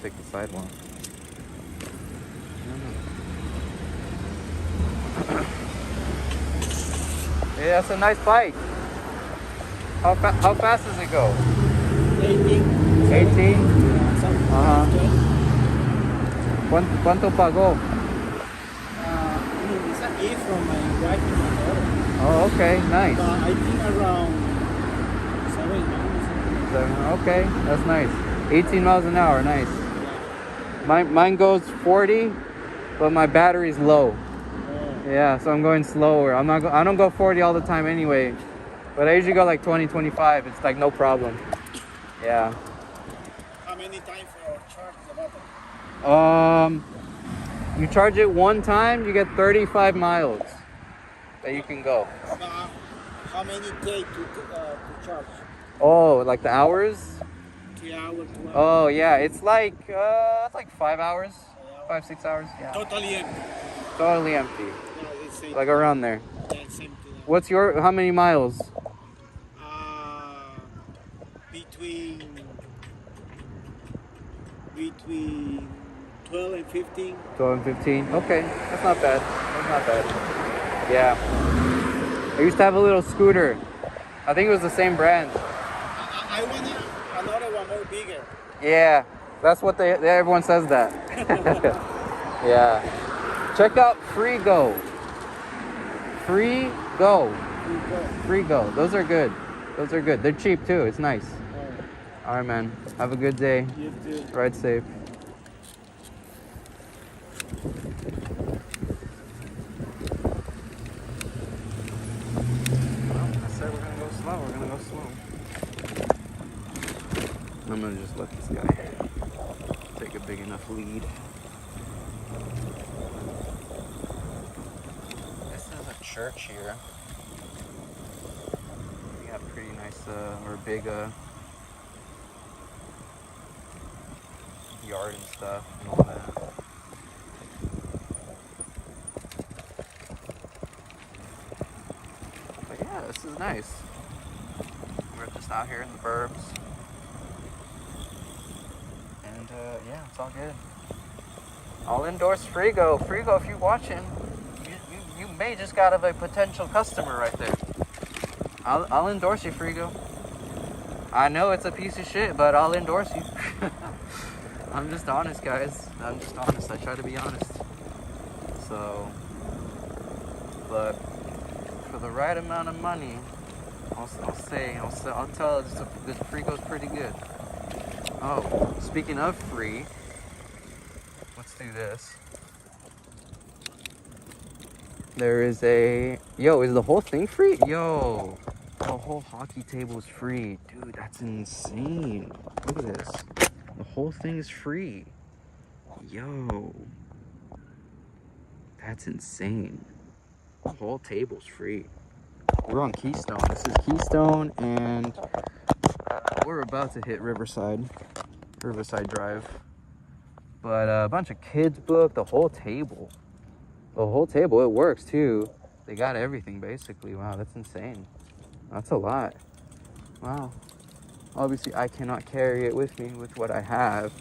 Take the sidewalk. Yeah, that's a nice bike. How fast does it go? 18. 18? Uh-huh. ¿Cuánto pagó? It's a gift from my wife and my daughter. Oh, okay, nice. I think around 7 miles. Okay, that's nice. 18 miles an hour, nice. Mine goes 40, but my battery's low. Yeah, so I'm going slower. I don't go 40 all the time anyway, but I usually go like 20, 25. It's like no problem. Yeah. How many times for charge the battery? You charge it one time, you get 35 miles that you can go. How many take to charge? Oh, like the hours? 3 hours, 2 hours. Oh yeah, it's like 5 hours, 5-6 hours. Yeah. Totally empty. Totally empty. Yeah, it's same. Like around there. Yeah, it's empty. What's how many miles? Between 12 and 15. 12 and 15. Okay, that's not bad. That's not bad. Yeah. I used to have a little scooter. I think it was the same brand. I want another one more bigger. Yeah, that's what everyone says that. Yeah. Check out Frigo. Frigo. Frigo. Those are good. Those are good. They're cheap too. It's nice. All right, man. Have a good day. You too. Ride safe. I said we're gonna go slow. We're gonna go slow. I'm gonna just let this guy take a big enough lead. This is a church here. We got pretty nice or big yard and stuff and all that. But yeah, this is nice. We're just out here in the burbs. And yeah, it's all good. I'll endorse Frigo. Frigo, if you're watching, you may just got a potential customer right there. I'll endorse you, Frigo. I know it's a piece of shit, but I'll endorse you. I'm just honest, guys. I'm just honest. I try to be honest. So, but for the right amount of money, I'll tell this Frigo's pretty good. Oh, speaking of free, let's do this. There is a... Yo, is the whole thing free? Yo, the whole hockey table is free. Dude, that's insane. Look at this. The whole thing is free. Yo. That's insane. The whole table's free. We're on Keystone. This is Keystone, and we're about to hit Riverside Drive. But a bunch of kids booked the whole table. The whole table, it works too. They got everything basically. Wow, that's insane. That's a lot. Wow. Obviously, I cannot carry it with me with what I have.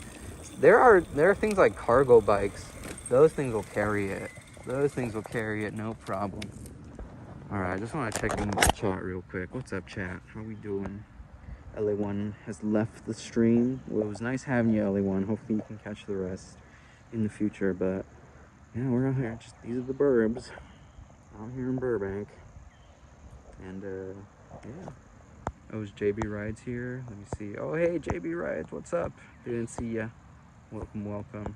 There are things like cargo bikes. Those things will carry it. Those things will carry it, no problem. All right, I just want to check in with the chat real quick. What's up, chat? How we doing? LA1 has left the stream. Well, it was nice having you, LA1. Hopefully you can catch the rest in the future. But yeah, we're out here. These are the burbs. Out here in Burbank. And yeah. Oh, is JB Rides here? Let me see. Oh, hey, JB Rides. What's up? Didn't see ya. Welcome, welcome.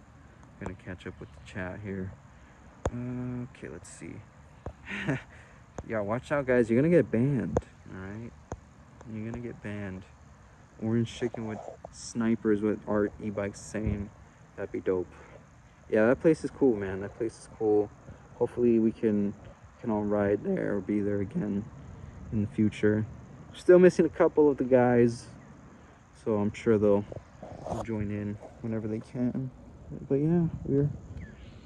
Gonna catch up with the chat here. Okay, let's see. Yeah, watch out, guys. You're gonna get banned. All right, you're gonna get banned. Orange chicken with snipers with art e-bikes saying that'd be dope. Yeah, that place is cool, man. That place is cool. Hopefully we can all ride there or be there again in the future. Still missing a couple of the guys, so I'm sure they'll join in whenever they can. But yeah, we're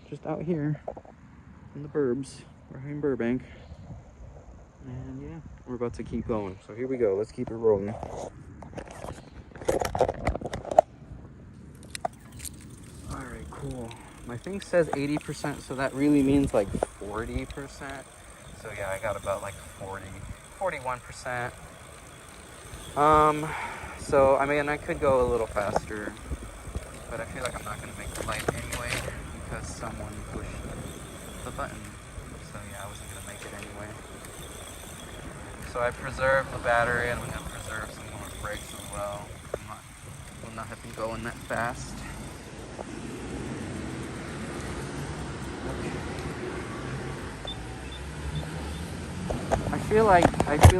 just out here in the burbs. We're here in Burbank. And yeah, we're about to keep going. So here we go. Let's keep it rolling. Alright, cool. My thing says 80%, so that really means like 40%. So yeah, I got about like 41%. So I mean, I could go a little faster, but I feel like I'm not gonna make the light anyway because someone pushed the button. So yeah, I wasn't gonna make it anyway. So I preserved the battery, and I'm gonna preserve some more brakes as well. I'm not having going that fast. Okay. I feel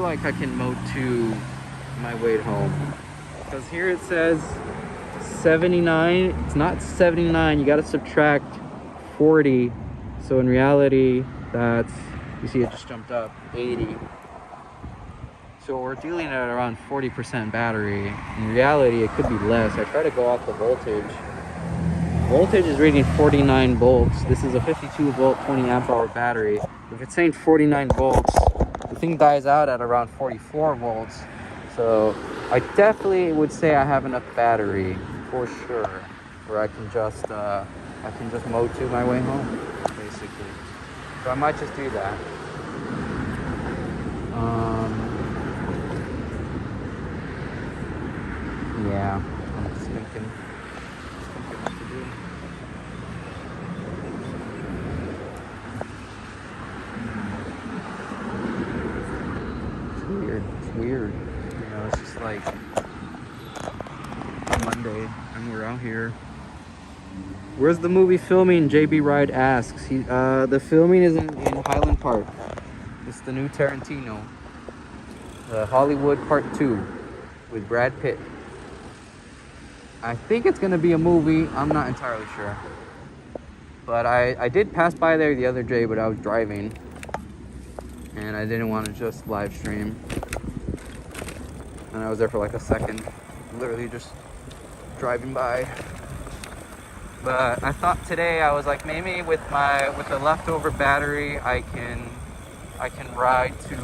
like I can mow to my way home, because here it says 79. It's not 79. You got to subtract 40. So in reality, that's, you see it just jumped up, 80. So we're dealing at around 40% battery. In reality, it could be less. I try to go off the voltage. Voltage is reading 49 volts. This is a 52 volt, 20 amp hour battery. If it's saying 49 volts, the thing dies out at around 44 volts. So I definitely would say I have enough battery for sure, where I can just I can just mow to my way home, basically. So I might just do that. Yeah, I'm just thinking what to do. It's weird. You know, it's just like Monday and we're out here. Where's the movie filming? JB Ride asks. The filming is in Highland Park. It's the new Tarantino. The Hollywood Part 2 with Brad Pitt. I think it's gonna be a movie. I'm not entirely sure. But I did pass by there the other day, but I was driving. And I didn't want to just live stream. And I was there for like a second. Literally just driving by. But I thought today, I was like, maybe with the leftover battery, I can ride to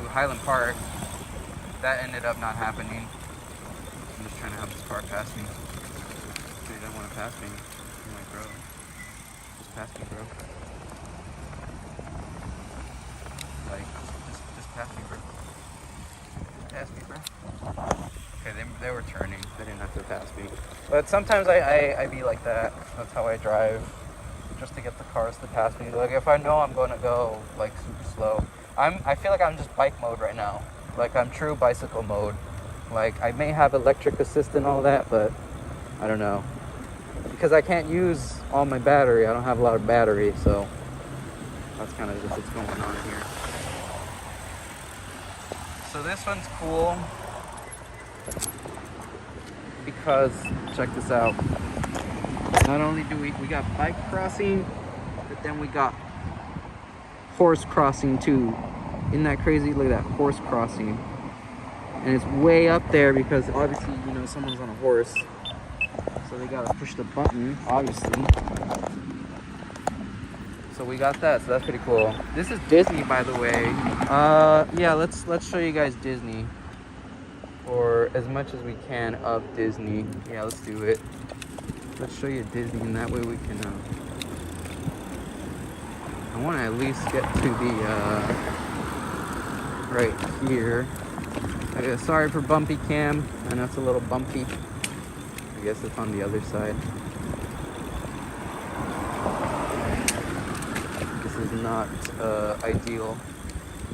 Highland Park. That ended up not happening. I'm just trying to have this car pass me. He doesn't want to pass me. I'm like, bro, just pass me, bro. Like, just pass me, bro. Pass me, bro. Okay, they were turning. They didn't have to pass me. But sometimes I be like that. That's how I drive. Just to get the cars to pass me. Like, if I know I'm going to go, like, super slow. I feel like I'm just bike mode right now. Like, I'm true bicycle mode. Like, I may have electric assist and all that, but I don't know. Because I can't use all my battery. I don't have a lot of battery, so that's kind of just what's going on here. So this one's cool because, check this out. Not only do we got bike crossing, but then we got horse crossing too. Isn't that crazy? Look at that, horse crossing. And it's way up there because obviously, you know, someone's on a horse. So they gotta push the button, obviously. So we got that, so that's pretty cool. This is Disney, by the way. Yeah, let's show you guys Disney. Or as much as we can of Disney. Yeah, let's do it. Let's show you Disney, and that way we can, I want to at least get to the, right here. Sorry for bumpy cam. I know it's a little bumpy. I guess it's on the other side. This is not ideal.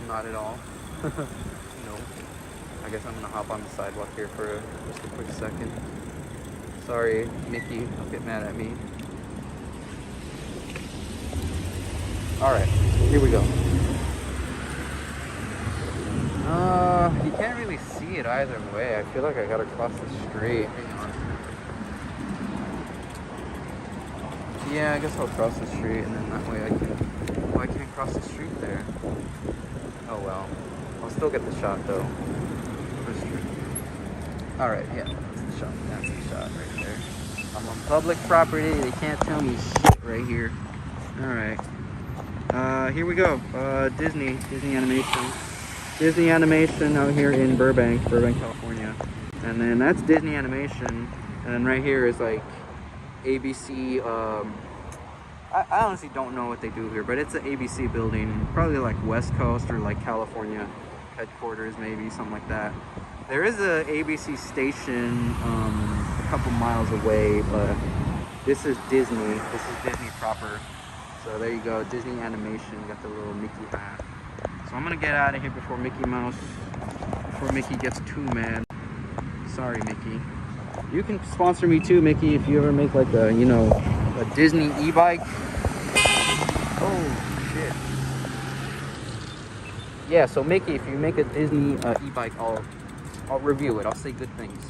Not at all. No. I guess I'm gonna hop on the sidewalk here for just a quick second. Sorry, Mickey, don't get mad at me. Alright, here we go. You can't really see it either way. I feel like I gotta cross the street. Hang on. Yeah, I guess I'll cross the street and then that way I can... Oh, I can't cross the street there. Oh well. I'll still get the shot though. Alright, yeah, that's the shot. That's the shot right there. I'm on public property. They can't tell me shit right here. Alright. Here we go. Disney Animation. Disney Animation out here in Burbank, California. And then that's Disney Animation. And then right here is like ABC. I honestly don't know what they do here, but it's an ABC building. Probably like West Coast or like California headquarters, maybe, something like that. There is a ABC station a couple miles away, but this is Disney. This is Disney proper. So there you go, Disney Animation. Got the little Mickey hat. So I'm gonna get out of here before Mickey gets too mad. Sorry, Mickey. You can sponsor me too, Mickey, if you ever make like a, you know, a Disney e-bike. Oh shit. Yeah, so Mickey, if you make a Disney e-bike, I'll review it. I'll say good things.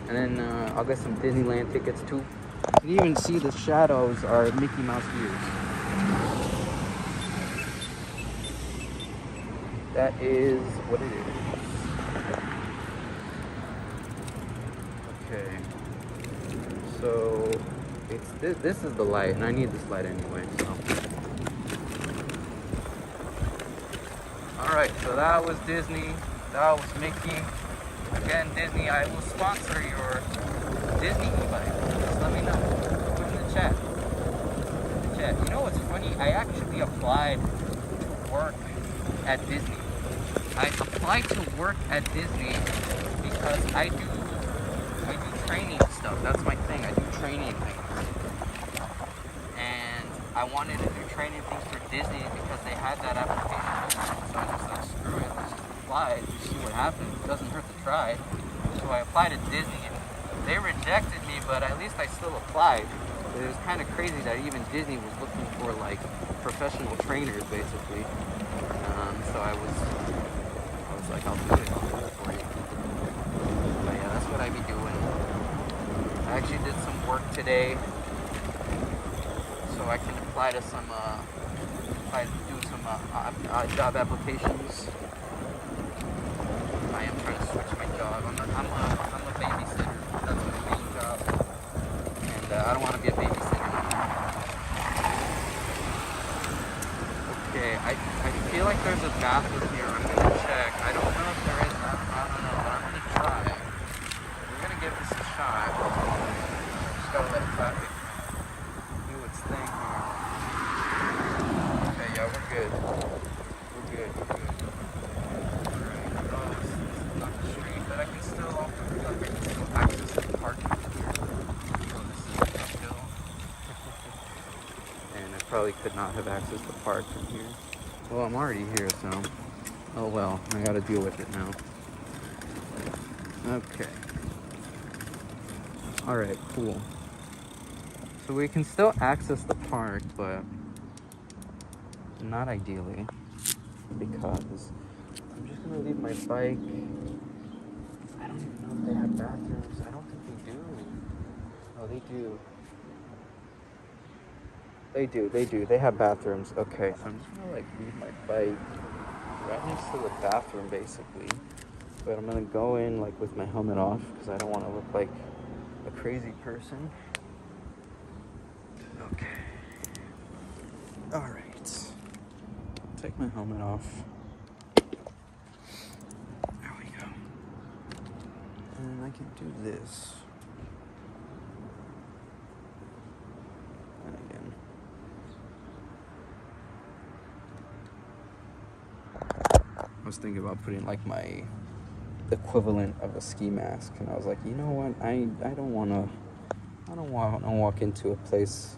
And then I'll get some Disneyland tickets too. You can even see the shadows are Mickey Mouse ears. That is what it is. Okay. So it's this is the light, and I need this light anyway. So Alright, so that was Disney. That was Mickey. Again, Disney, I will sponsor your Disney e-bike. Just let me know. Put in the chat. You know what's funny? I actually applied to work at Disney. I applied to work at Disney because I do training stuff. That's my thing. I do training things. And I wanted to do training things for Disney because they had that application. So I just like, screw it, let's just apply and see what happens. It doesn't hurt to try. So I applied at Disney and they rejected me, but at least I still applied. It was kind of crazy that even Disney was looking for like professional trainers, basically. So I was like, I'll do it for you. But yeah, that's what I be doing. I actually did some work today, so I can apply to some, job applications. I am trying to switch my job. I'm a babysitter. That's my main job. And I don't want to be a babysitter anymore. Okay, I feel like there's a bathroom here. I'm going to check. I don't know if there is. I don't know, but I'm going to try. We're going to give this a shot. Just got to let traffic do its thing here. Okay, yeah, we're good. We're good. Alright, this is not the street, but I can still access the parking here. So this is uphill. And I probably could not have accessed the park from here. Well, I'm already here, so oh well, I gotta deal with it now. Okay. Alright, cool. So we can still access the park, but not ideally, because I'm just gonna leave my bike. I don't even know if they have bathrooms. I don't think they do. Oh, they do. They do. They have bathrooms. Okay, so I'm just gonna like leave my bike right next to the bathroom, basically. But I'm gonna go in like with my helmet off because I don't want to look like a crazy person. Okay. All right. Take my helmet off. There we go. And I can do this. And again. I was thinking about putting like my equivalent of a ski mask, and I was like, you know what? I don't want to walk into a place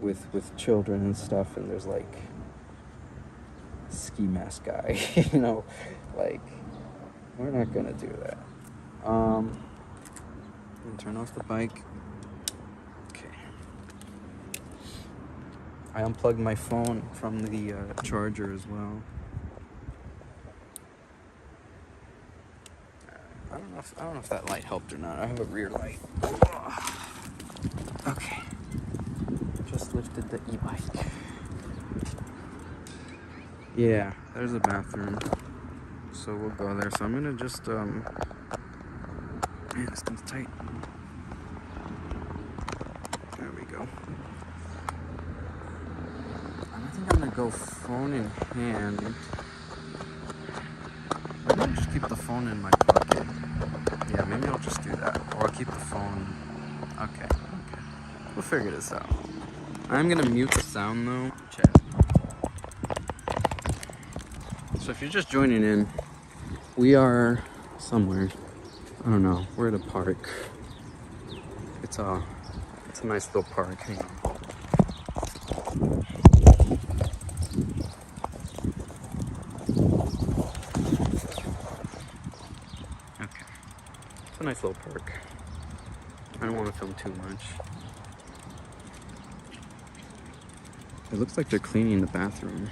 with children and stuff, and there's like ski mask guy, you know, like we're not gonna do that. I'm gonna turn off the bike. Okay. I unplugged my phone from the charger as well. I don't know if that light helped or not. I have a rear light. Okay. Just lifted the e-bike. Yeah, there's a bathroom. So we'll go there. So I'm gonna just man, this thing's tight. There we go. I think I'm gonna go phone in hand. Maybe I'll just keep the phone in my pocket. Yeah, maybe I'll just do that. Or I'll keep the phone. Okay. We'll figure this out. I'm gonna mute the sound though. Chat. So if you're just joining in, we are somewhere. I don't know. We're at a park. It's a nice little park. Hang on. Okay. It's a nice little park. I don't want to film too much. It looks like they're cleaning the bathroom.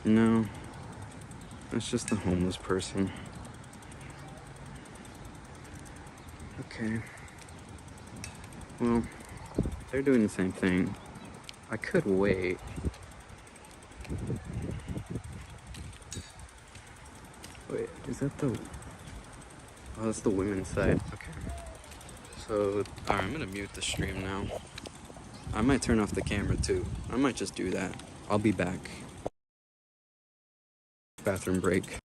No, that's just the homeless person. Okay. Well, they're doing the same thing. I could wait. Wait, is that the... Oh, that's the women's side. Okay. So, alright, I'm gonna mute the stream now. I might turn off the camera too. I might just do that. I'll be back. Bathroom break.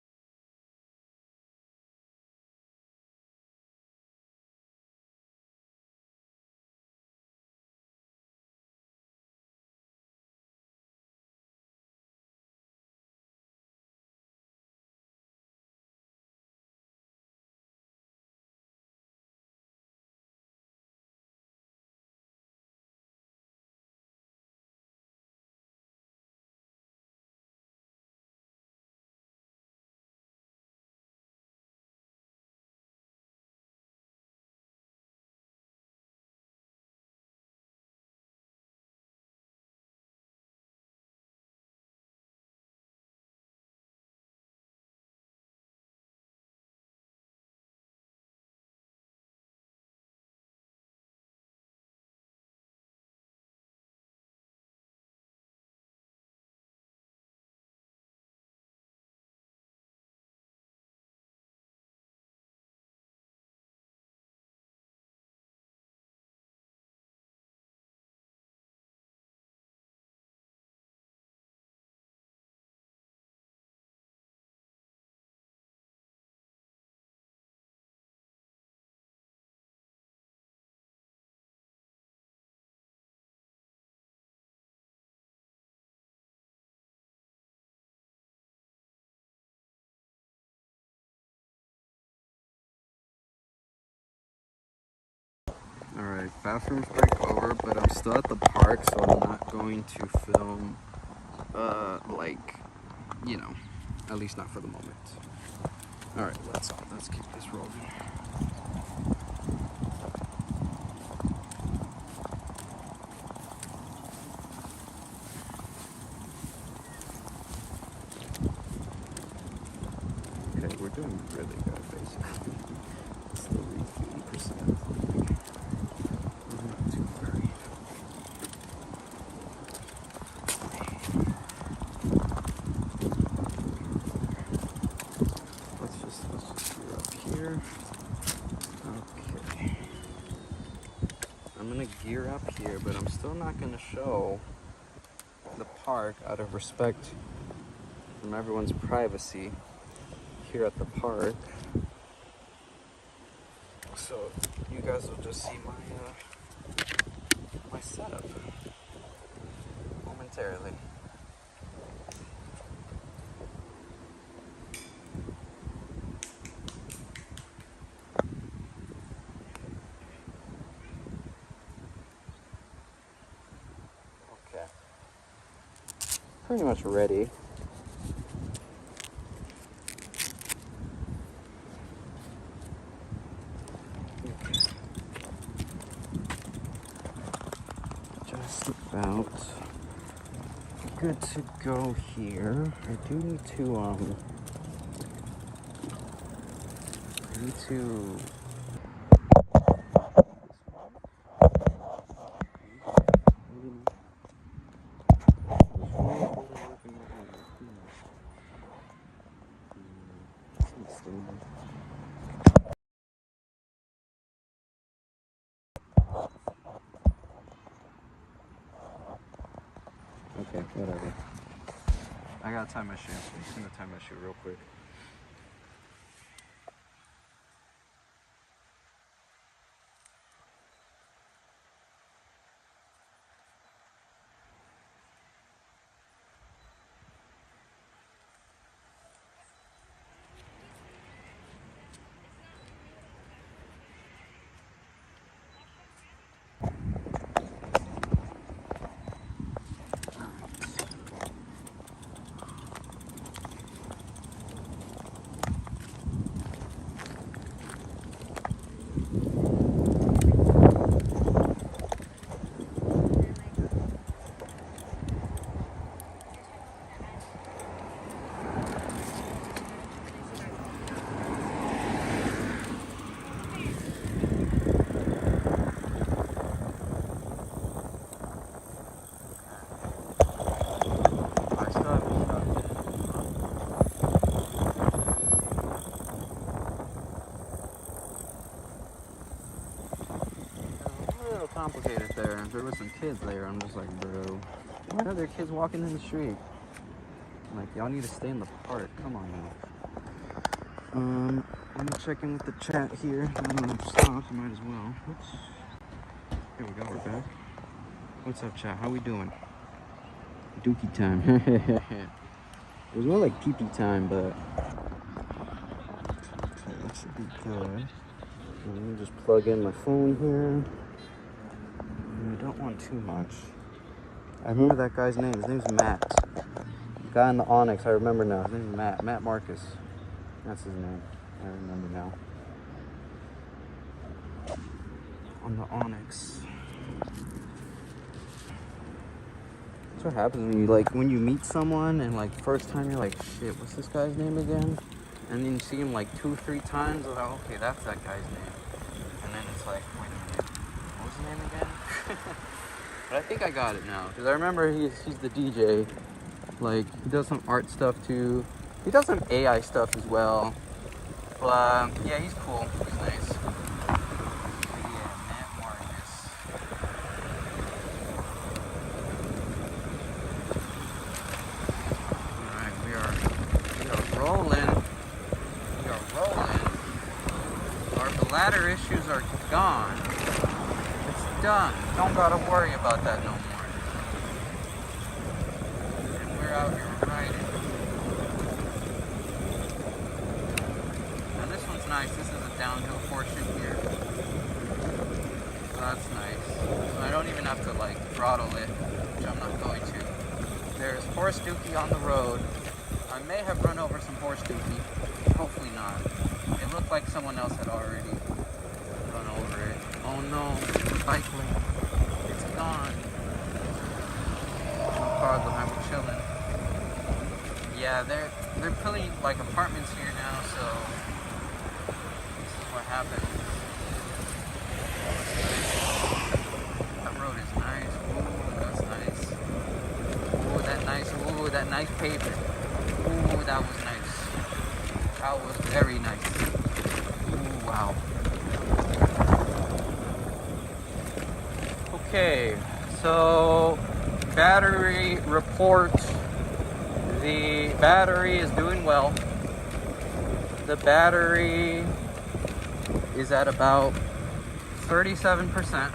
Alright, bathroom's break over, but I'm still at the park, so I'm not going to film, at least not for the moment. Alright, let's keep this rolling. Okay, we're doing really good, basically. Still reach 80%. I'm not too worried. Let's just gear up here. Okay. I'm gonna gear up here, but I'm still not gonna show the park out of respect from everyone's privacy here at the park. So you guys will just see my setup momentarily. Okay. Pretty much ready. Just about good to go here. I do need to Okay, whatever. I gotta tie my shoe. I'm just gonna tie my shoe real quick. complicated there. There were some kids there. I'm just like, bro, why are there kids walking in the street? I'm like, y'all need to stay in the park. Come on now. Let me check in with the chat here. I don't know if stopped. Might as well. Oops. Here we go. We're back. What's up, chat? How we doing? Dookie time. It was more like pee-pee time, but okay, that should be good. Let me just plug in my phone here. And I don't want too much. I remember that guy's name. His name's Matt. The guy on the Onyx, I remember now. His name's Matt. Matt Marcus. That's his name. I remember now. On the Onyx. That's what happens when you meet someone and like first time you're like, shit, what's this guy's name again? And then you see him like 2-3 times, you're like, okay, that's that guy's name. And then it's like, wait a minute, what was his name again? But I think I got it now, because I remember he's the DJ. Like, he does some art stuff too. He does some AI stuff as well. But yeah, he's cool. He's nice. Yeah, Matt Marcus. Alright, we are rolling. We are rolling. Our bladder issues are gone. It's done. Don't gotta worry about that no more. And we're out here riding. Nice. This is a downhill portion here. So that's nice. So I don't even have to like throttle it, which I'm not going to. There's horse dookie on the road. I may have run over some horse dookie. Hopefully not. It looked like someone else had already run over it. Oh no, the bike lane. It's gone. No problem, I'm chilling. Yeah, they're putting like apartments here now, so what happened. That road is nice. Ooh, that's nice. Ooh, that nice. Ooh, that nice pavement. Ooh, that was nice. That was very nice. Ooh, wow. Okay, so battery report. The battery is doing well. The battery is at about 37%.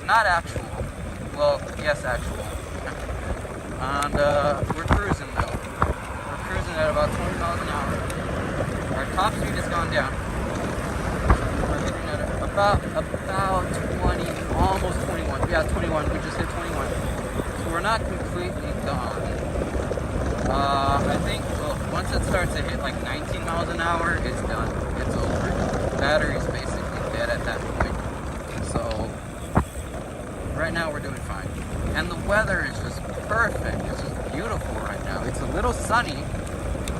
Not actual. Well, yes, actual. And we're cruising though. We're cruising at about 20 miles an hour. Our top speed has gone down. We're hitting at about 20, almost 21. Yeah, 21. We just hit 21. So we're not completely gone. I think once it starts to hit like 19 miles an hour, it's done. It's over. Battery's basically dead at that point. So right now we're doing fine. And the weather is just perfect. It's just beautiful right now. It's a little sunny,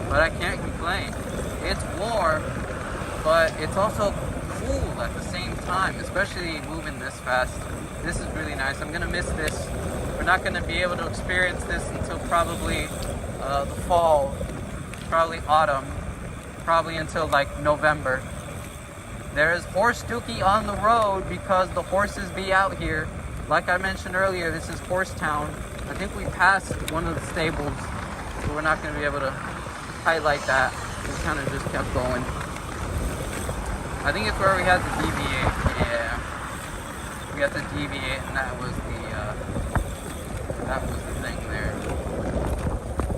but I can't complain. It's warm, but it's also cool at the same time, especially moving this fast. This is really nice. I'm gonna miss this. We're not gonna be able to experience this until probably the fall, probably autumn, probably until like November. There is horse dookie on the road because the horses be out here. Like I mentioned earlier, this is Horse Town. I think we passed one of the stables, so we're not going to be able to highlight that. We kind of just kept going. I think it's where we had to deviate. Yeah, we had to deviate, and that was the thing there.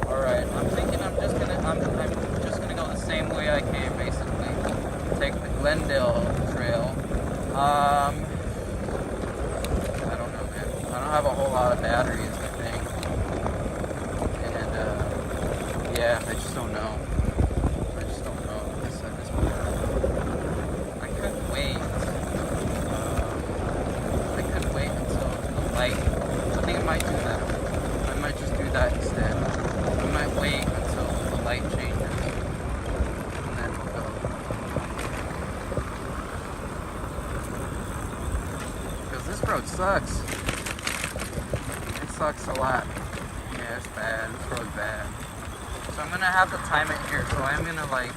All right, I'm thinking I'm just gonna go the same way I came, basically. Take the Glendale Trail. I don't know, man. I don't have a whole lot of batteries, I think. And yeah, I just don't know. At this point. I couldn't wait. Until the light. I think I might do that. I might just do that instead. I might wait until the light changes. And then we'll go. Because this road sucks. It sucks a lot. Yeah, it's bad. This road's bad. So I'm gonna have to time it here. So I'm gonna like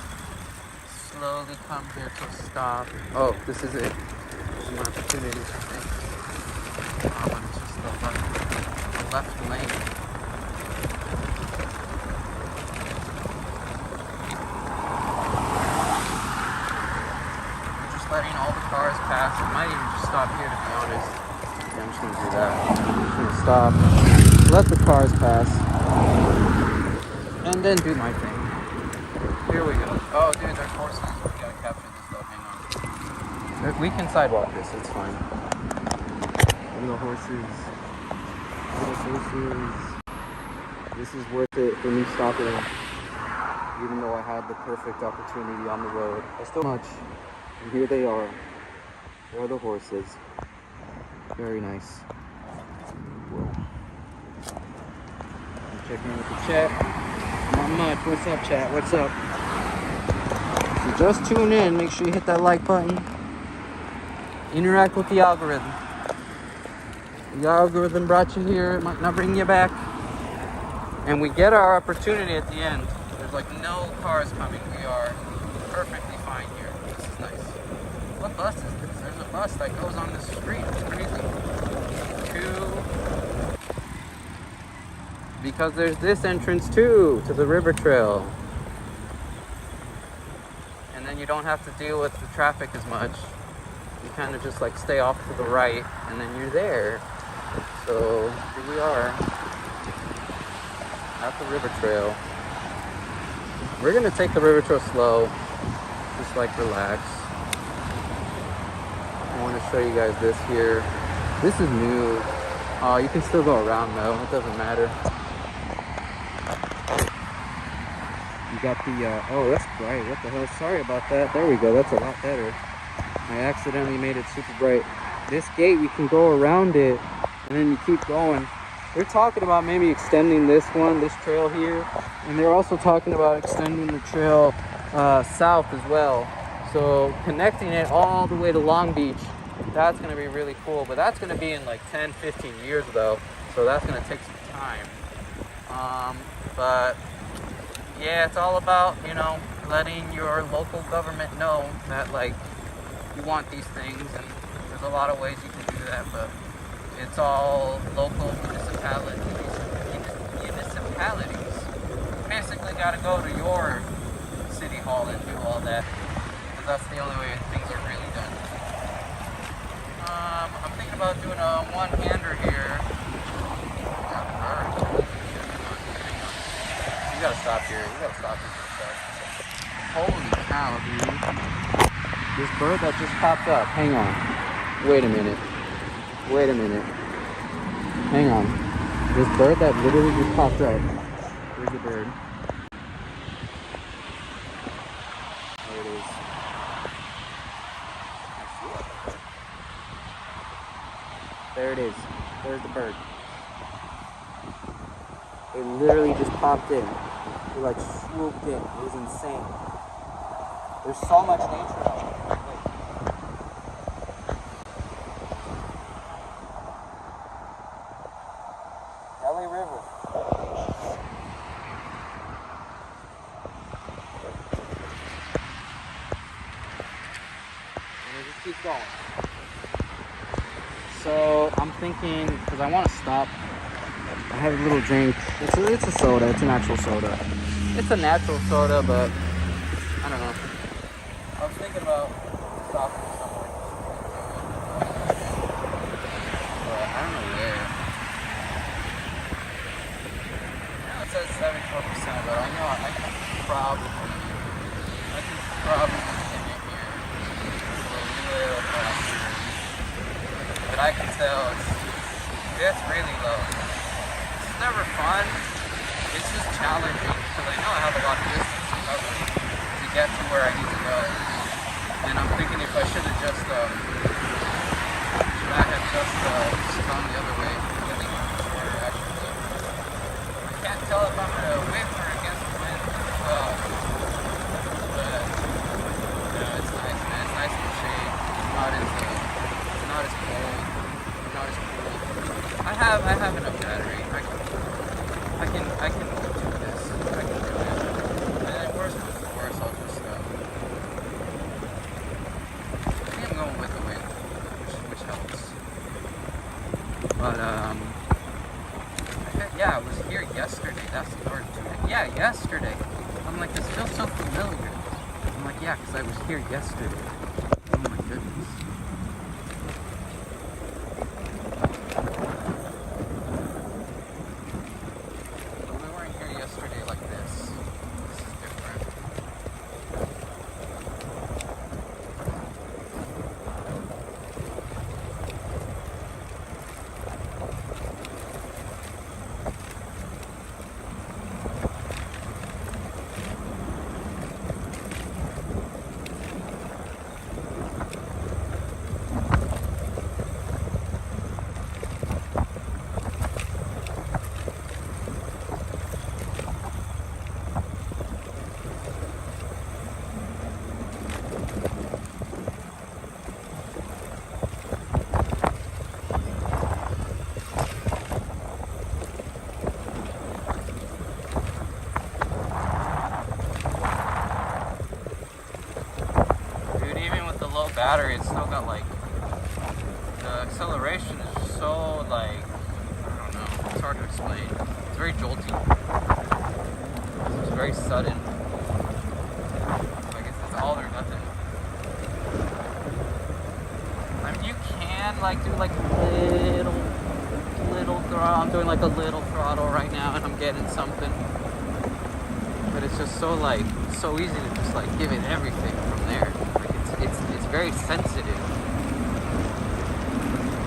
slowly come here to a stop. Oh, this is it. some opportunities, I think. But it's just the left lane. We're just letting all the cars pass. I might even just stop here, to be honest. Yeah, I'm just gonna do that. I'm just gonna stop, let the cars pass, and then do my thing. Here we go. Oh, dude, there's horses. We gotta capture this though. Hang on. We can sidewalk this. It's fine. Little horses. Little horses. This is worth it for me stopping, even though I had the perfect opportunity on the road. I still much. And here they are. There are the horses. Very nice. Whoa. I'm checking in with the chat. Not much. What's up, chat? What's up? If you just tune in, make sure you hit that like button. Interact with the algorithm. The algorithm brought you here. It might not bring you back. And we get our opportunity at the end. There's like no cars coming. We are perfectly fine here. This is nice. What bus is this? There's a bus that goes on the street. It's crazy. Because there's this entrance too, to the river trail. And then you don't have to deal with the traffic as much. You kind of just like stay off to the right and then you're there. So here we are at the river trail. We're gonna take the river trail slow, just like relax. I want to show you guys this here. This is new. You can still go around though, it doesn't matter. You got the, oh, that's bright. What the hell? Sorry about that. There we go. That's a lot better. I accidentally made it super bright. This gate, you can go around it, and then you keep going. They're talking about maybe extending this trail here, and they're also talking about extending the trail south as well. So connecting it all the way to Long Beach, that's going to be really cool. But that's going to be in like 10, 15 years though, so that's going to take some time. But yeah, it's all about, you know, letting your local government know that like you want these things, and there's a lot of ways you can do that, but it's all local municipalities. You basically got to go to your city hall and do all that, because that's the only way things are really done. I'm thinking about doing a one-hander here. You gotta stop here. You gotta stop here for a sec. Holy cow, dude. This bird that just popped up. Hang on. Wait a minute. Wait a minute. Hang on. This bird that literally just popped up. Where's the bird? There it is. There it is. There's the bird. It literally just popped in. It like swooped in. It was insane. There's so much nature out there. LA River. And it just keeps going. So I'm thinking, because I want to stop. I have a little drink. It's a soda. It's an actual soda. It's a natural soda, but I don't know. I was thinking about stopping somewhere. But I don't know where. Now it says 74%, but I know I can probably get it here a little faster. But I can tell it's really low. It's never fun. It's just challenging because I know I have a lot of distance to cover to get to where I need to go. And I'm thinking if I should have just gone the other way, really shorter actually. I can't tell if I'm gonna whip or against the wind as well. But yeah, it's nice, man. It's nice in the shade. It's not as cold. It's not as cool. I have enough battery. I can do this. I can do it. And then worse comes to worse, I'll just I think I'm going with the wind. Yeah, because I was here yesterday. Oh my goodness. Well, we weren't here yesterday like this. This is different. Dude, even with the low battery, it's still got like, the acceleration is just so like, I don't know, it's hard to explain. It's very jolty. It's very sudden. Like it's all or nothing. I mean, you can like do like little throttle. I'm doing like a little throttle right now, and I'm getting something. But it's just so like so easy to just like give it everything from there. Like it's very sensitive.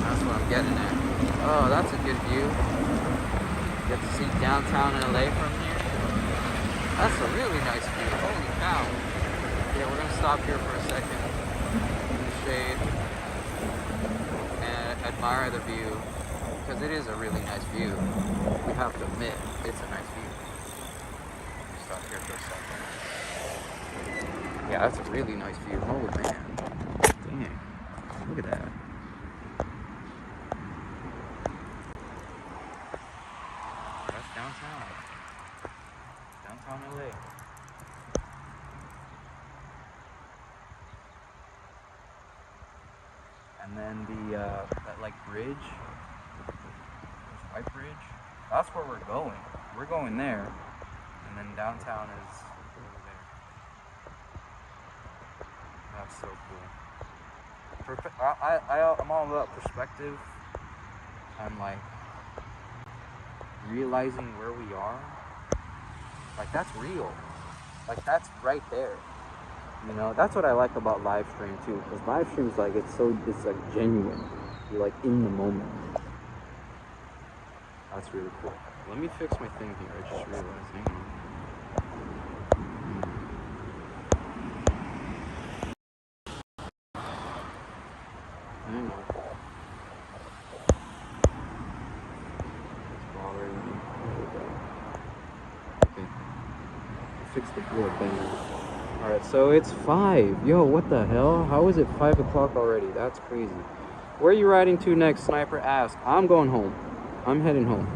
That's what I'm getting at. Oh, that's a good view. Get to see downtown LA from here. That's a really nice view. Holy cow. Yeah, we're gonna stop here for a second in the shade and admire the view, because it is a really nice view. We have to admit, it's a nice view. Stop here for a second. Yeah, that's a really nice view. Holy man. Dang. Look at that. That's downtown. Downtown LA. And then that like bridge, there's White Bridge. That's where we're going. We're going there. And then downtown is over there. That's so cool. I'm all about perspective. I'm like realizing where we are. Like that's real. Like that's right there. You know, that's what I like about live stream too. Because live streams like it's like genuine. You're like in the moment. That's really cool. Let me fix my thing here. I just realized. Hang on. Hang on. It's bothering me. There we go. Okay. Fix the board bang. Alright, so it's 5. Yo, what the hell? How is it 5 o'clock already? That's crazy. Where are you riding to next? Sniper asked. I'm going home. I'm heading home.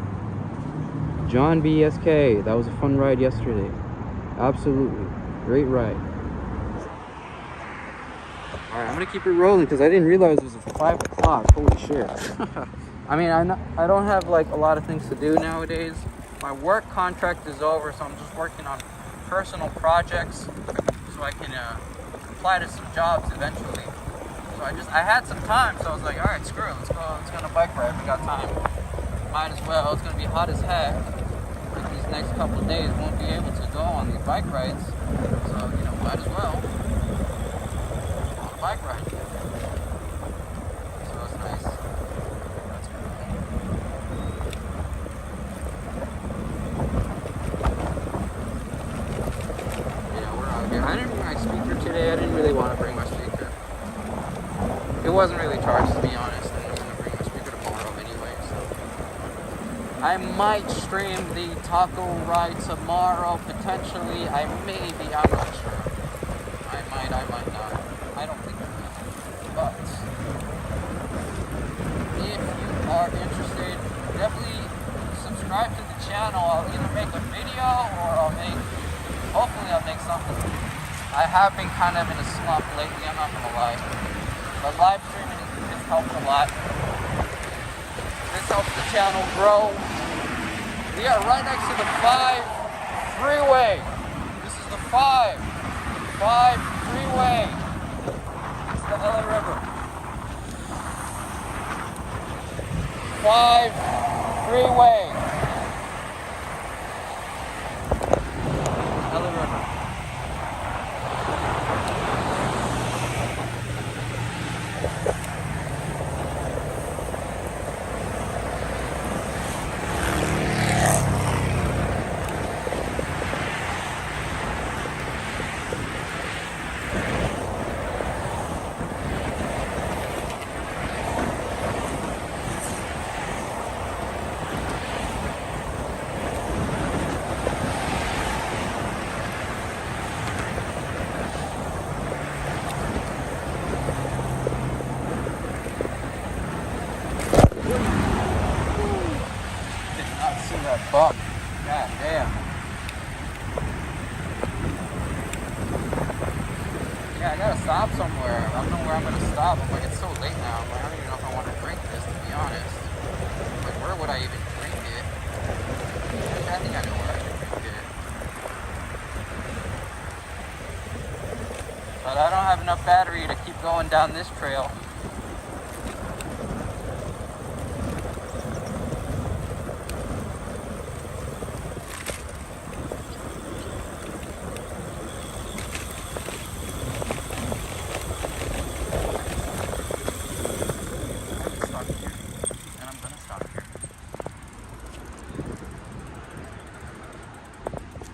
John BSK. That was a fun ride yesterday. Absolutely. Great ride. Alright, I'm gonna keep it rolling because I didn't realize it was 5 o'clock. Holy shit. I mean, I don't have like a lot of things to do nowadays. My work contract is over, so I'm just working on personal projects so I can apply to some jobs eventually. So I had some time, so I was like, all right, screw it, let's go on a bike ride. We got time. Might as well. It's gonna be hot as heck. Like these next couple of days, won't be able to go on these bike rides. So you know, might as well on a bike ride. So it's nice. That's cool. I didn't bring my speaker today. I didn't really want to bring my speaker. It wasn't really charged, to be honest. I was going to bring my speaker tomorrow anyway, so. I might stream the taco ride tomorrow, potentially. I'm not sure. I might not. I don't think I will. But, if you are interested, definitely subscribe to the channel. I'll either make a video or hopefully I'll make something. I have been kind of in a slump lately, I'm not going to lie. But live streaming has helped a lot. This helps the channel grow. We are right next to the 5 freeway. This is the 5 freeway. It's the LA River. 5 freeway. LA River. Bump. God damn. Yeah, I gotta stop somewhere. I don't know where I'm gonna stop. I'm like, it's so late now. I'm like, I don't even know if I want to drink this, to be honest. Like, where would I even drink it? I think I know where I can drink it. But I don't have enough battery to keep going down this trail.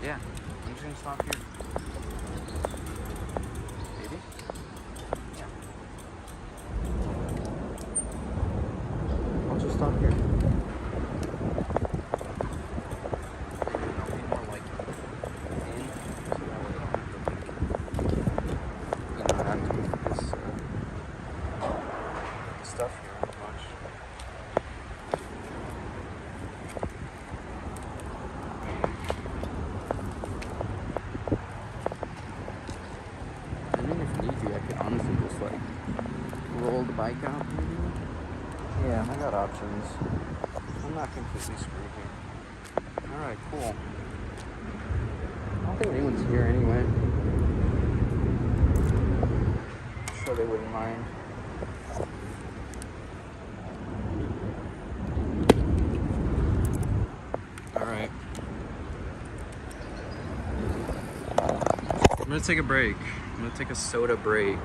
Yeah, I'm just gonna stop here. Maybe? Yeah. I'll just stop here. Maybe I'll be more like in, so that way I don't have to move this stuff here as much. I could honestly just like roll the bike out maybe. Yeah, I got options. I'm not completely screwed here. Alright, cool. I don't think anyone's here anyway. I'm sure they wouldn't mind. Alright. I'm gonna take a break. I'm gonna take a soda break.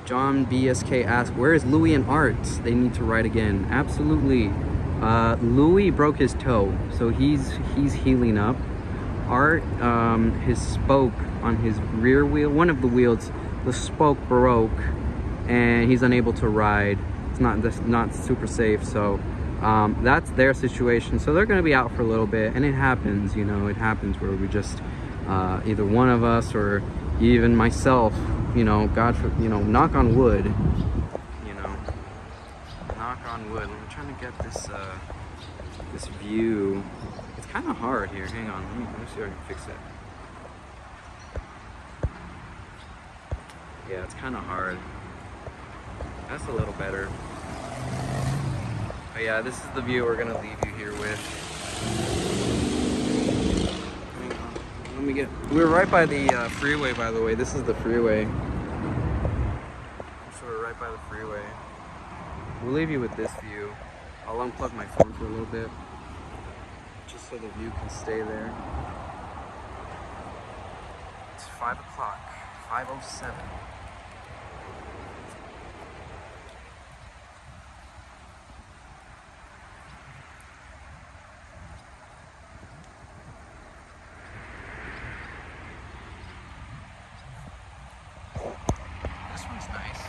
John BSK asked, where is Louis and Art? They need to ride again. Absolutely. Louis broke his toe, so he's healing up. Art, his spoke on his rear wheel, one of the wheels, the spoke broke, and he's unable to ride. It's not super safe, so that's their situation. So they're gonna be out for a little bit, and it happens, you know, it happens where we just either one of us or even myself, you know, knock on wood, you know, knock on wood. I'm trying to get this this view. It's kind of hard here. Hang on, let me see if I can fix it. Yeah, it's kind of hard. That's a little better. But yeah, this is the view we're gonna leave you here with. We're right by the freeway, by the way. This is the freeway. So we're right by the freeway. We'll leave you with this view. I'll unplug my phone for a little bit, just so the view can stay there. It's 5 o'clock, 5:07. This one's nice.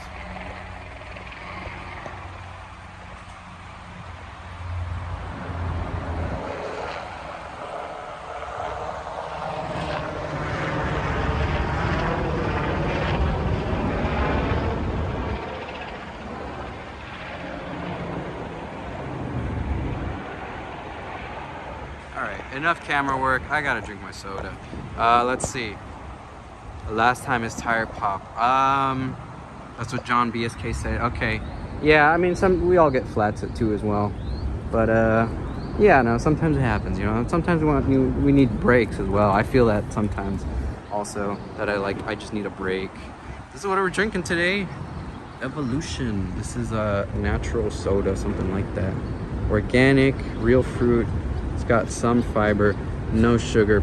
Alright, enough camera work. I gotta drink my soda. Let's see. Last time his tire popped. That's what John BSK said. Okay. Yeah, I mean, we all get flats too as well. But yeah, no, sometimes it happens, you know. Sometimes we need breaks as well. I feel that sometimes. also that I like. I just need a break. This is what we're drinking today. Evolution. This is a natural soda, something like that. Organic, real fruit. It's got some fiber, no sugar.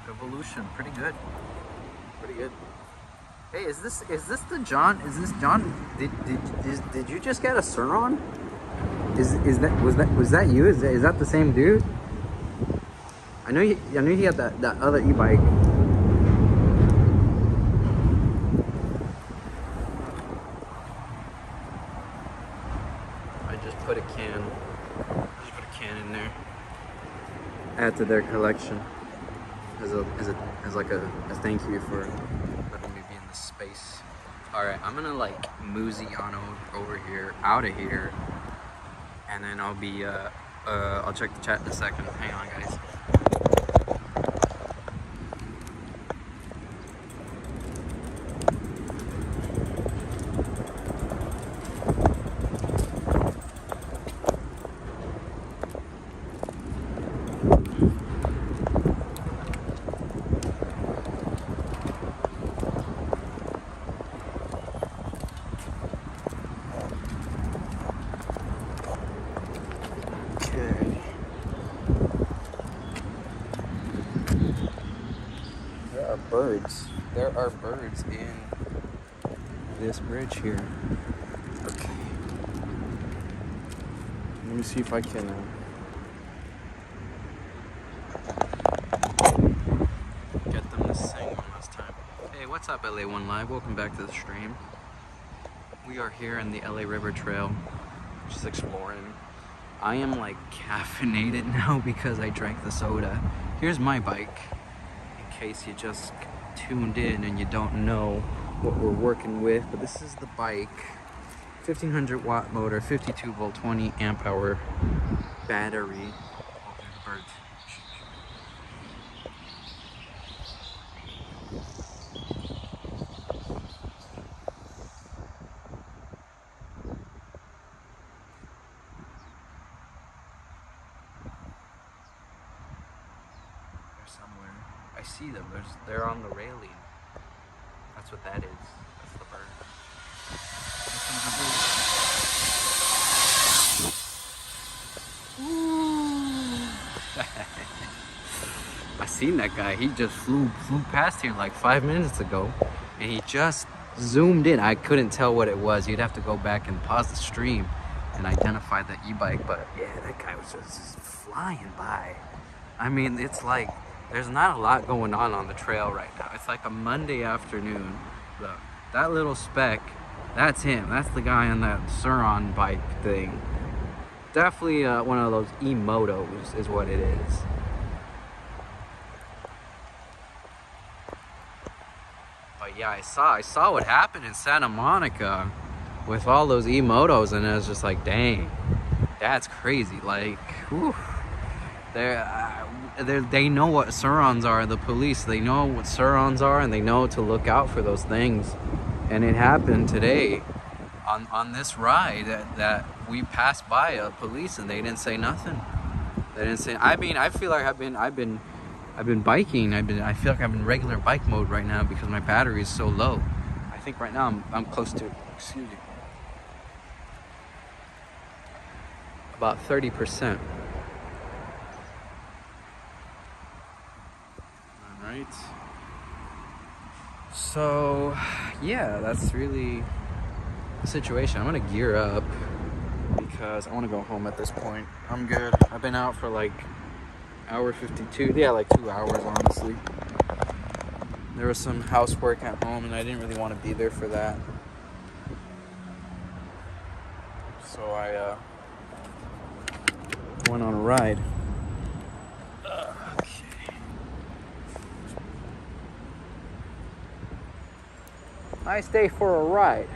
Evolution, pretty good. Pretty good. Hey, is this the John? Is this John? Did you just get a Sur-Ron? Was that you? Is that the same dude? I knew he had that other e-bike. I just put a can in there. Add to their collection as a thank you for letting me be in this space. All right, I'm gonna like mosey on over here, out of here, and then I'll be I'll check the chat in a second. Hang on, guys. There are birds in this bridge here. Okay. Let me see if I can get them to sing one last time. Hey, what's up, LA1 Live? Welcome back to the stream. We are here in the LA River Trail, just exploring. I am like caffeinated now because I drank the soda. Here's my bike, in case you just tuned in and you don't know what we're working with, but this is the bike. 1500 watt motor, 52 volt, 20 amp hour battery. Oh, there's a bird. They're somewhere. I see them. They're on the railing. That's what that is. That's the bird. I seen that guy. He just flew past here like 5 minutes ago, and he just zoomed in. I couldn't tell what it was. You'd have to go back and pause the stream and identify the e-bike. But yeah, that guy was just flying by. I mean, it's like there's not a lot going on the trail right now. It's like a Monday afternoon. Look, that little speck, that's him. That's the guy on that Sur-Ron bike thing. Definitely one of those e-motos is what it is. But yeah, I saw what happened in Santa Monica with all those e-motos, and I was just like, dang, that's crazy. Like, whew. They know what Sur-Rons are, the police. They know what Sur-Rons are, and they know to look out for those things. And it happened today on this ride that we passed by a police, and they didn't say nothing. They didn't say. I mean, I feel like I've been biking. I feel like I'm in regular bike mode right now because my battery is so low. I think right now I'm close to, excuse me, about 30%. Right. So yeah, that's really the situation. I'm gonna gear up because I want to go home at this point. I'm good. I've been out for like hour 52. Yeah, like 2 hours honestly. There was some housework at home and I didn't really want to be there for that. So I went on a ride. Nice day for a ride.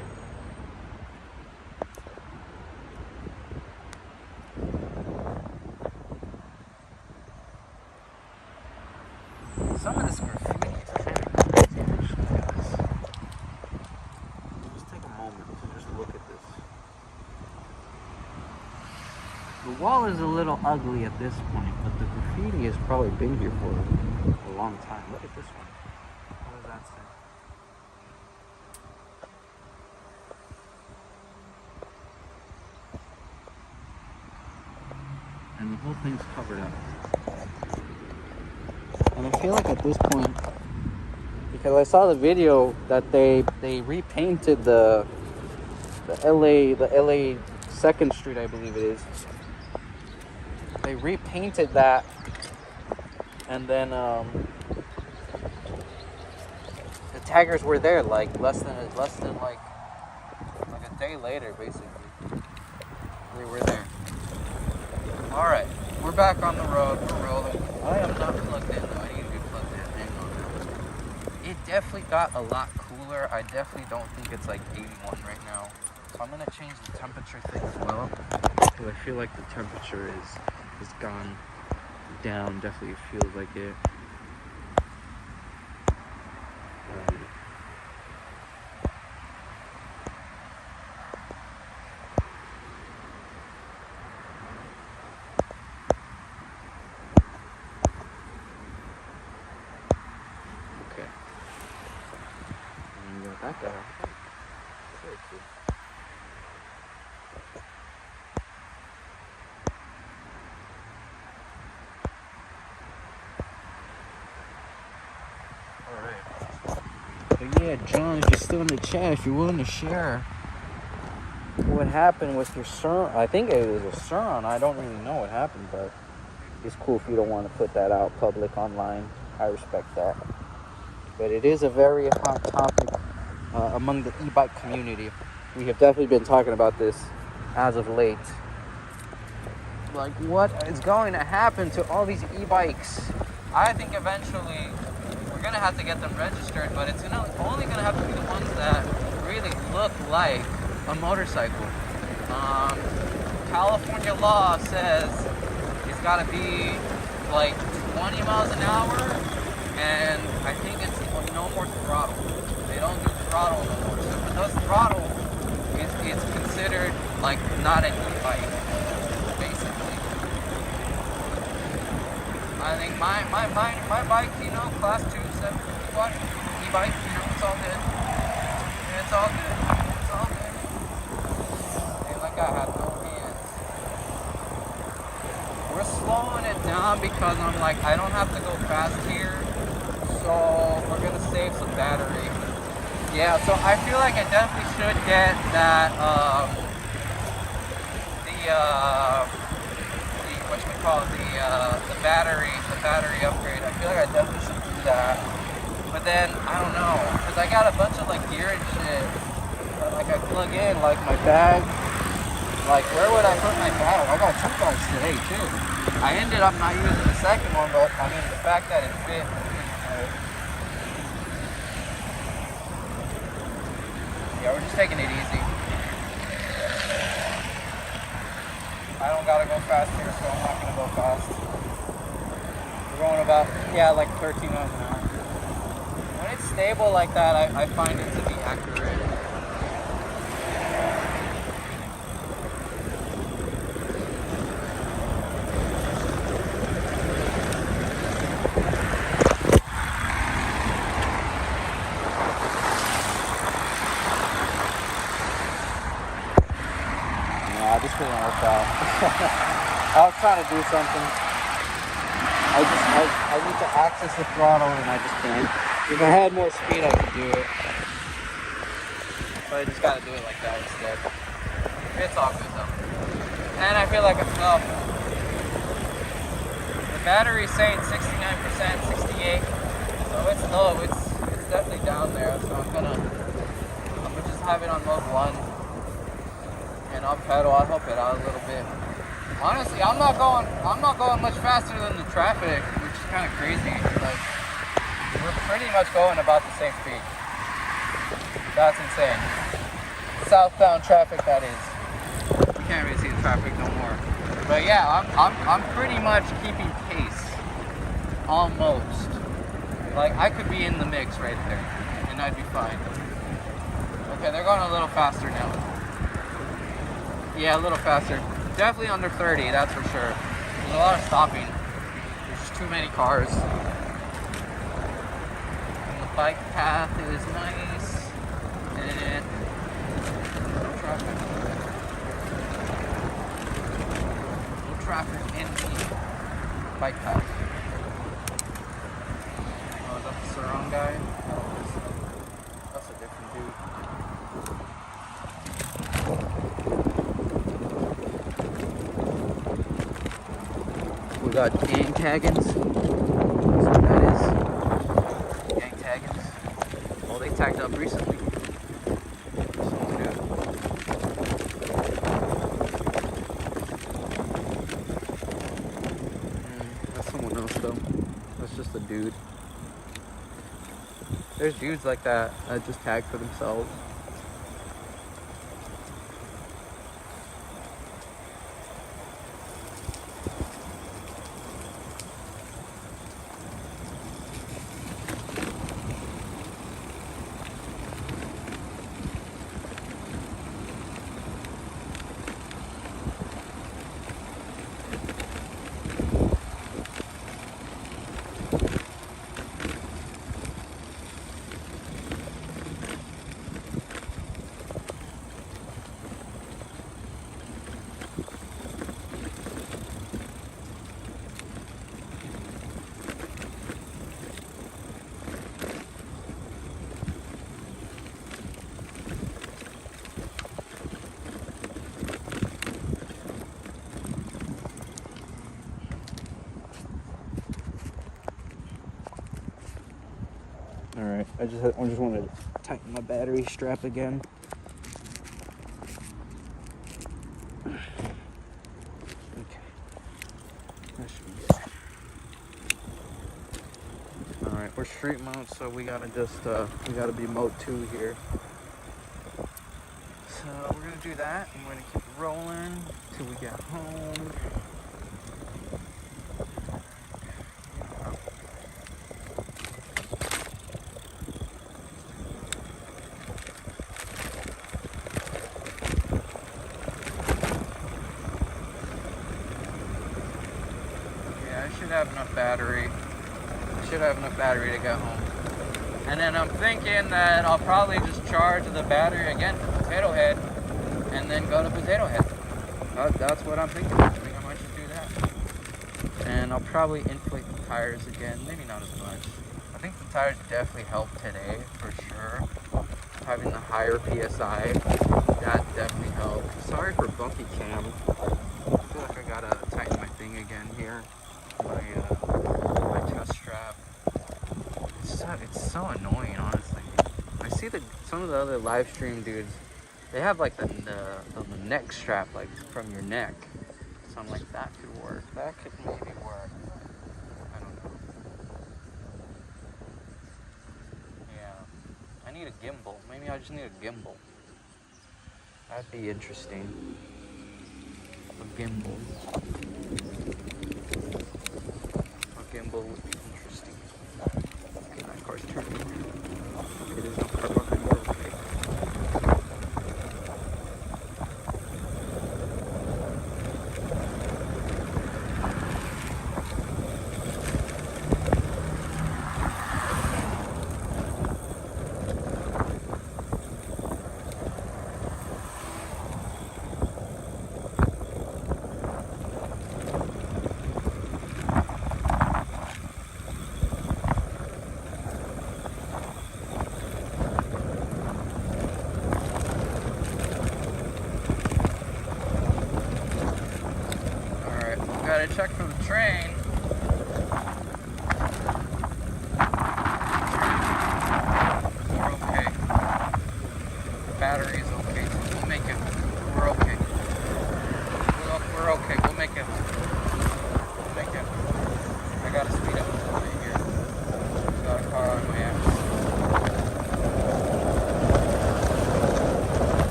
Some of this graffiti is kind of crazy, actually, guys. Just take a moment to just look at this. The wall is a little ugly at this point, but the graffiti has probably been here for a long time. Look at this one. What does that say? And the whole thing's covered up. And feel like at this point, because I saw the video that they repainted the LA 2nd Street, I believe it is. They repainted that, and then the taggers were there like less than like a day later, basically. We were there. All right, we're back on the road. We're rolling. I am not plugged in though. I need to be plugged in. Hang on now. It definitely got a lot cooler. I definitely don't think it's like 81 right now. So I'm gonna change the temperature thing as well, because I feel like the temperature is gone down. Definitely feels like it. Okay. And you got that guy. Very cool. But yeah, John, if you're still in the chat, if you're willing to share what happened with your Sur, I think it was a Suron. I don't really know what happened, but it's cool if you don't want to put that out public online. I respect that. But it is a very hot topic among the e-bike community. We have definitely been talking about this as of late. Like, what is going to happen to all these e-bikes? I think eventually we're gonna have to get them registered, but it's only gonna have to be the ones that really look like a motorcycle. California law says it's gotta be like 20 miles an hour, and I think it's no more throttle. They don't do throttle no more. So if it does throttle, it's considered like not an e-bike, basically. I think my bike, class 2, 750 watt e-bike, it's all good. It's all good. It's all good. And like I had no hands. We're slowing it down because I'm like, I don't have to go fast here. So we're gonna save some battery. Yeah, so I feel like I definitely should get that, the battery upgrade. I feel like I definitely should do that. But then, I don't know, because I got a bunch of like gear and shit that like I plug in, like my bag. Like, where would I put my bag? I got 2 bags today too. I ended up not using the second one, but I mean, the fact that it fit. Yeah, we're just taking it easy. I don't gotta go fast here, so I'm not gonna go fast. We're going about, like 13 miles an hour. When it's stable like that, I find it to be accurate. This didn't work out. I was trying to do something. I need to access the throttle and I just can't. If I had more speed, I could do it. But I just gotta do it like that instead. It's all good though. And I feel like it's low. The battery's saying 69%, 68. So it's low. It's definitely down there. So I'm gonna just have it on mode 1. And I'll pedal, I'll help it out a little bit. Honestly, I'm not going much faster than the traffic, which is kind of crazy. Like, we're pretty much going about the same speed. That's insane. Southbound traffic, that is. You can't really see the traffic no more. But yeah, I'm pretty much keeping pace. Almost. Like, I could be in the mix right there, and I'd be fine. Okay, they're going a little faster now. Yeah, a little faster. Definitely under 30, that's for sure. There's a lot of stopping. There's just too many cars. And the bike path is nice. And no traffic. No traffic in the bike path. guy. That's a different dude. We got gang taggins. That's what that is. Gang taggins. Well, they tagged up recently. Someone new. That's someone else though. That's just a dude. There's dudes like that that just tag for themselves. Alright, I just wanted to tighten my battery strap again. Okay. That should be good. Alright, we're street mode, so we gotta be mode 2 here. So we're gonna do that, and we're gonna keep rolling till we get home. Have enough battery. Should have enough battery to get home. And then I'm thinking that I'll probably just charge the battery again for Potato Head and then go to Potato Head. That's what I'm thinking. I think I might just do that. And I'll probably inflate the tires again. Maybe not as much. I think the tires definitely helped today for sure. Having the higher PSI, that definitely helped. Sorry for bumpy cam. I feel like I gotta tighten my thing again here. My chest strap. It's so annoying, honestly. I see some of the other live stream dudes, they have like the neck strap like from your neck. So I'm like, that could work. That could maybe work. I don't know. Yeah. I need a gimbal. Maybe I just need a gimbal. That'd be interesting. A gimbal. Gimbal would be interesting. Okay, that car's turning. Okay, there's no car behind me. Okay. Gotta check for the train. We're okay. The battery's okay, so we'll make it. We're okay. We're okay. We'll make it. We'll make it. I gotta speed up a little bit here. Got a car on my ass.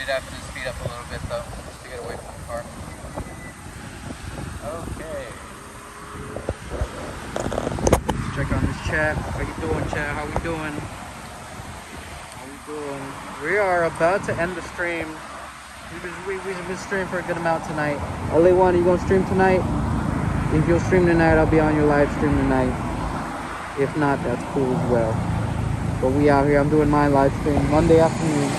Have to speed up a little bit though, just to get away from the car. Okay. Let's check on this chat. How you doing, chat? How we doing? How we doing? We are about to end the stream. We've been streaming for a good amount tonight. LA1, you gonna stream tonight? If you'll stream tonight, I'll be on your live stream tonight. If not, that's cool as well. But we out here. I'm doing my live stream Monday afternoon.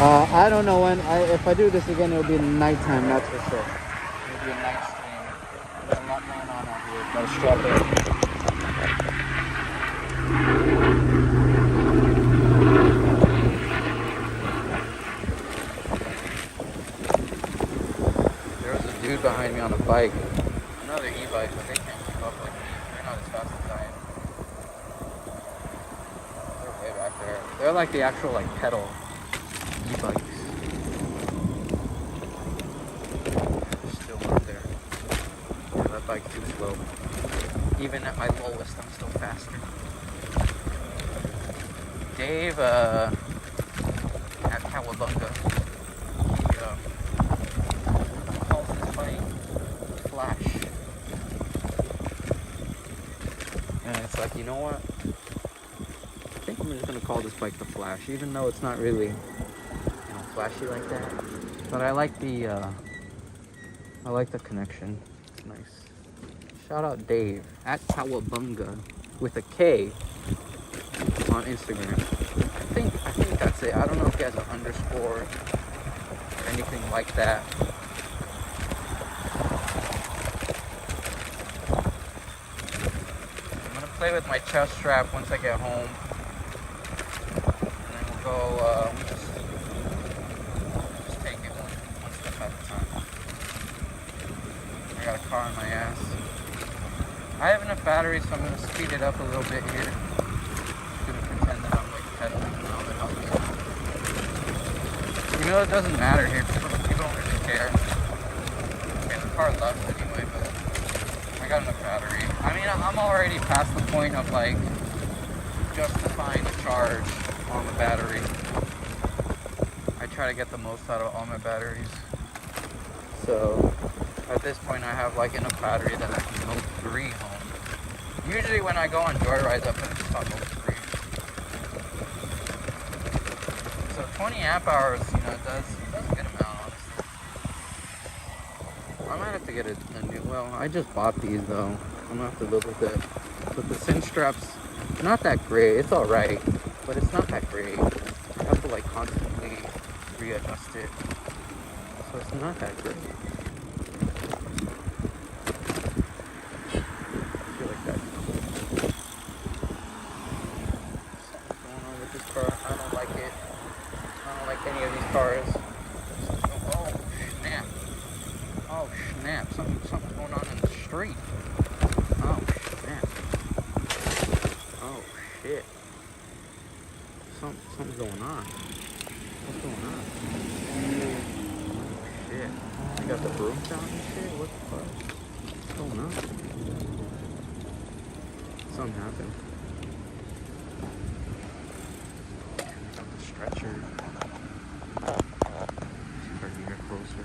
I don't know when. If I do this again, it'll be nighttime, that's for sure. It'll be a night stream. There's a lot going on out here. Gotta strap in. There was a dude behind me on a bike. Another e-bike, but they can't keep up with me. They're not as fast as I am. They're way back there. They're like the actual like pedal e-bikes. Still up there. Yeah, that bike's too slow. Even at my lowest, I'm still faster. Dave, at Cowabunga, he calls this bike Flash. And it's like, you know what? I think I'm just gonna call this bike the Flash, even though it's not really, flashy like that. But I like the connection. It's nice. Shout out Dave at Cowabunga with a K on Instagram. I think that's it. I don't know if he has an underscore or anything like that. I'm gonna play with my chest strap once I get home. And then we'll go, just take it one step at a time. I got a car on my ass. I have enough battery, so I'm gonna speed it up a little bit here. Just gonna pretend that I'm like pedaling now. You know, it doesn't matter here. People don't really care. Okay, the car left anyway, but I got enough battery. I mean, I'm already past the point of like justifying the charge on the battery. I try to get the most out of all my batteries. So at this point, I have like enough battery that I can go 3 home. Usually when I go on joyrides, I put it just on mode 3. So 20 amp hours, it does a good amount, honestly. I might have to get a new, well, I just bought these though. I'm gonna have to live with it. But the cinch strap's not that great. It's alright, but it's not that great. I have to like constantly readjust it. So it's not that great. Cars. Oh snap! Oh snap! Something's going on in the street. Oh snap! Oh shit! Something's going on. What's going on? Oh shit! You got the broom down and shit. What the fuck? What's going on? Something happened. Got the stretcher. Closer.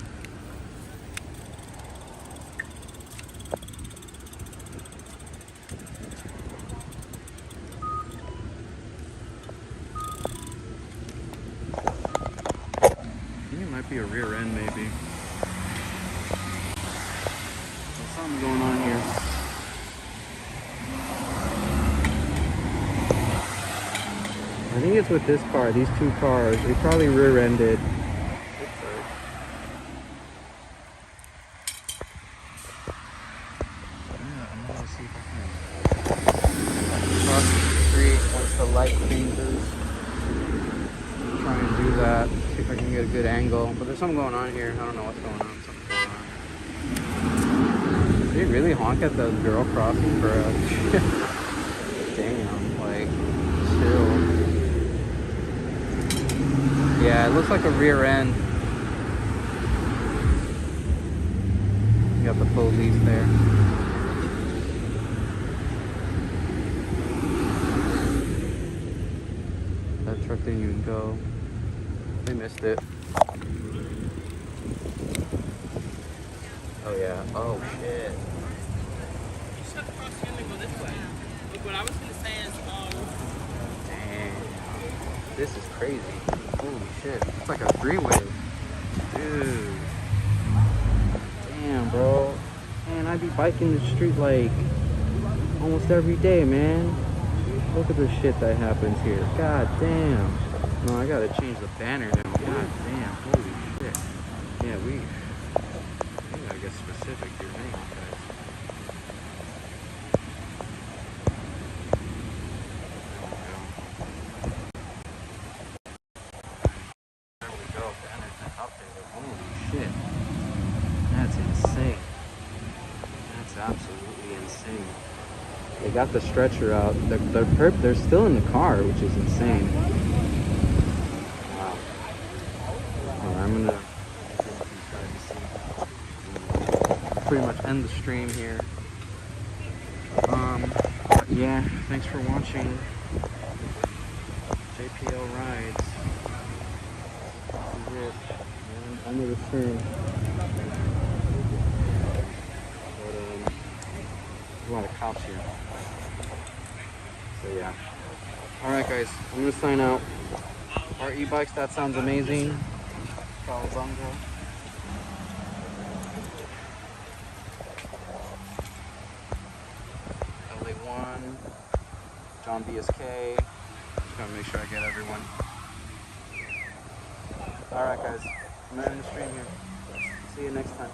I think it might be a rear end, maybe. There's something going on here. I think it's with this car, these 2 cars. They probably rear-ended. Across the street once the light changes. Try and do that. See if I can get a good angle. But there's something going on here. I don't know what's going on. Something's going on. Did he really honk at the girl crossing, bro? Damn, like, chill. Yeah, it looks like a rear end. You got the police there. That truck didn't even go. They missed it. Oh yeah. Oh shit. You shut across the and go this way. Look, what I was gonna say is, Damn. This is crazy. Holy shit. It's like a 3-way. Dude. Damn, bro. Man, I be biking the street like almost every day, man. Look at the shit that happens here. God damn. No, I gotta change the banner now. God damn, holy shit. Yeah, we gotta get specific here. Hang on, guys. There we go. The Anderson updated. Holy shit. That's insane. That's absolutely insane. They got the stretcher out. They're still in the car, which is insane. Wow. Alright, I'm gonna pretty much end the stream here. But yeah, thanks for watching JPL Rides. This is it. End of the stream. But there's a lot of cops here. So yeah. Alright guys, I'm gonna sign out. Our e-bikes, that sounds amazing. Cowabunga. LA1, John BSK. Just gotta make sure I get everyone. Alright guys, I'm gonna end the stream here. See you next time.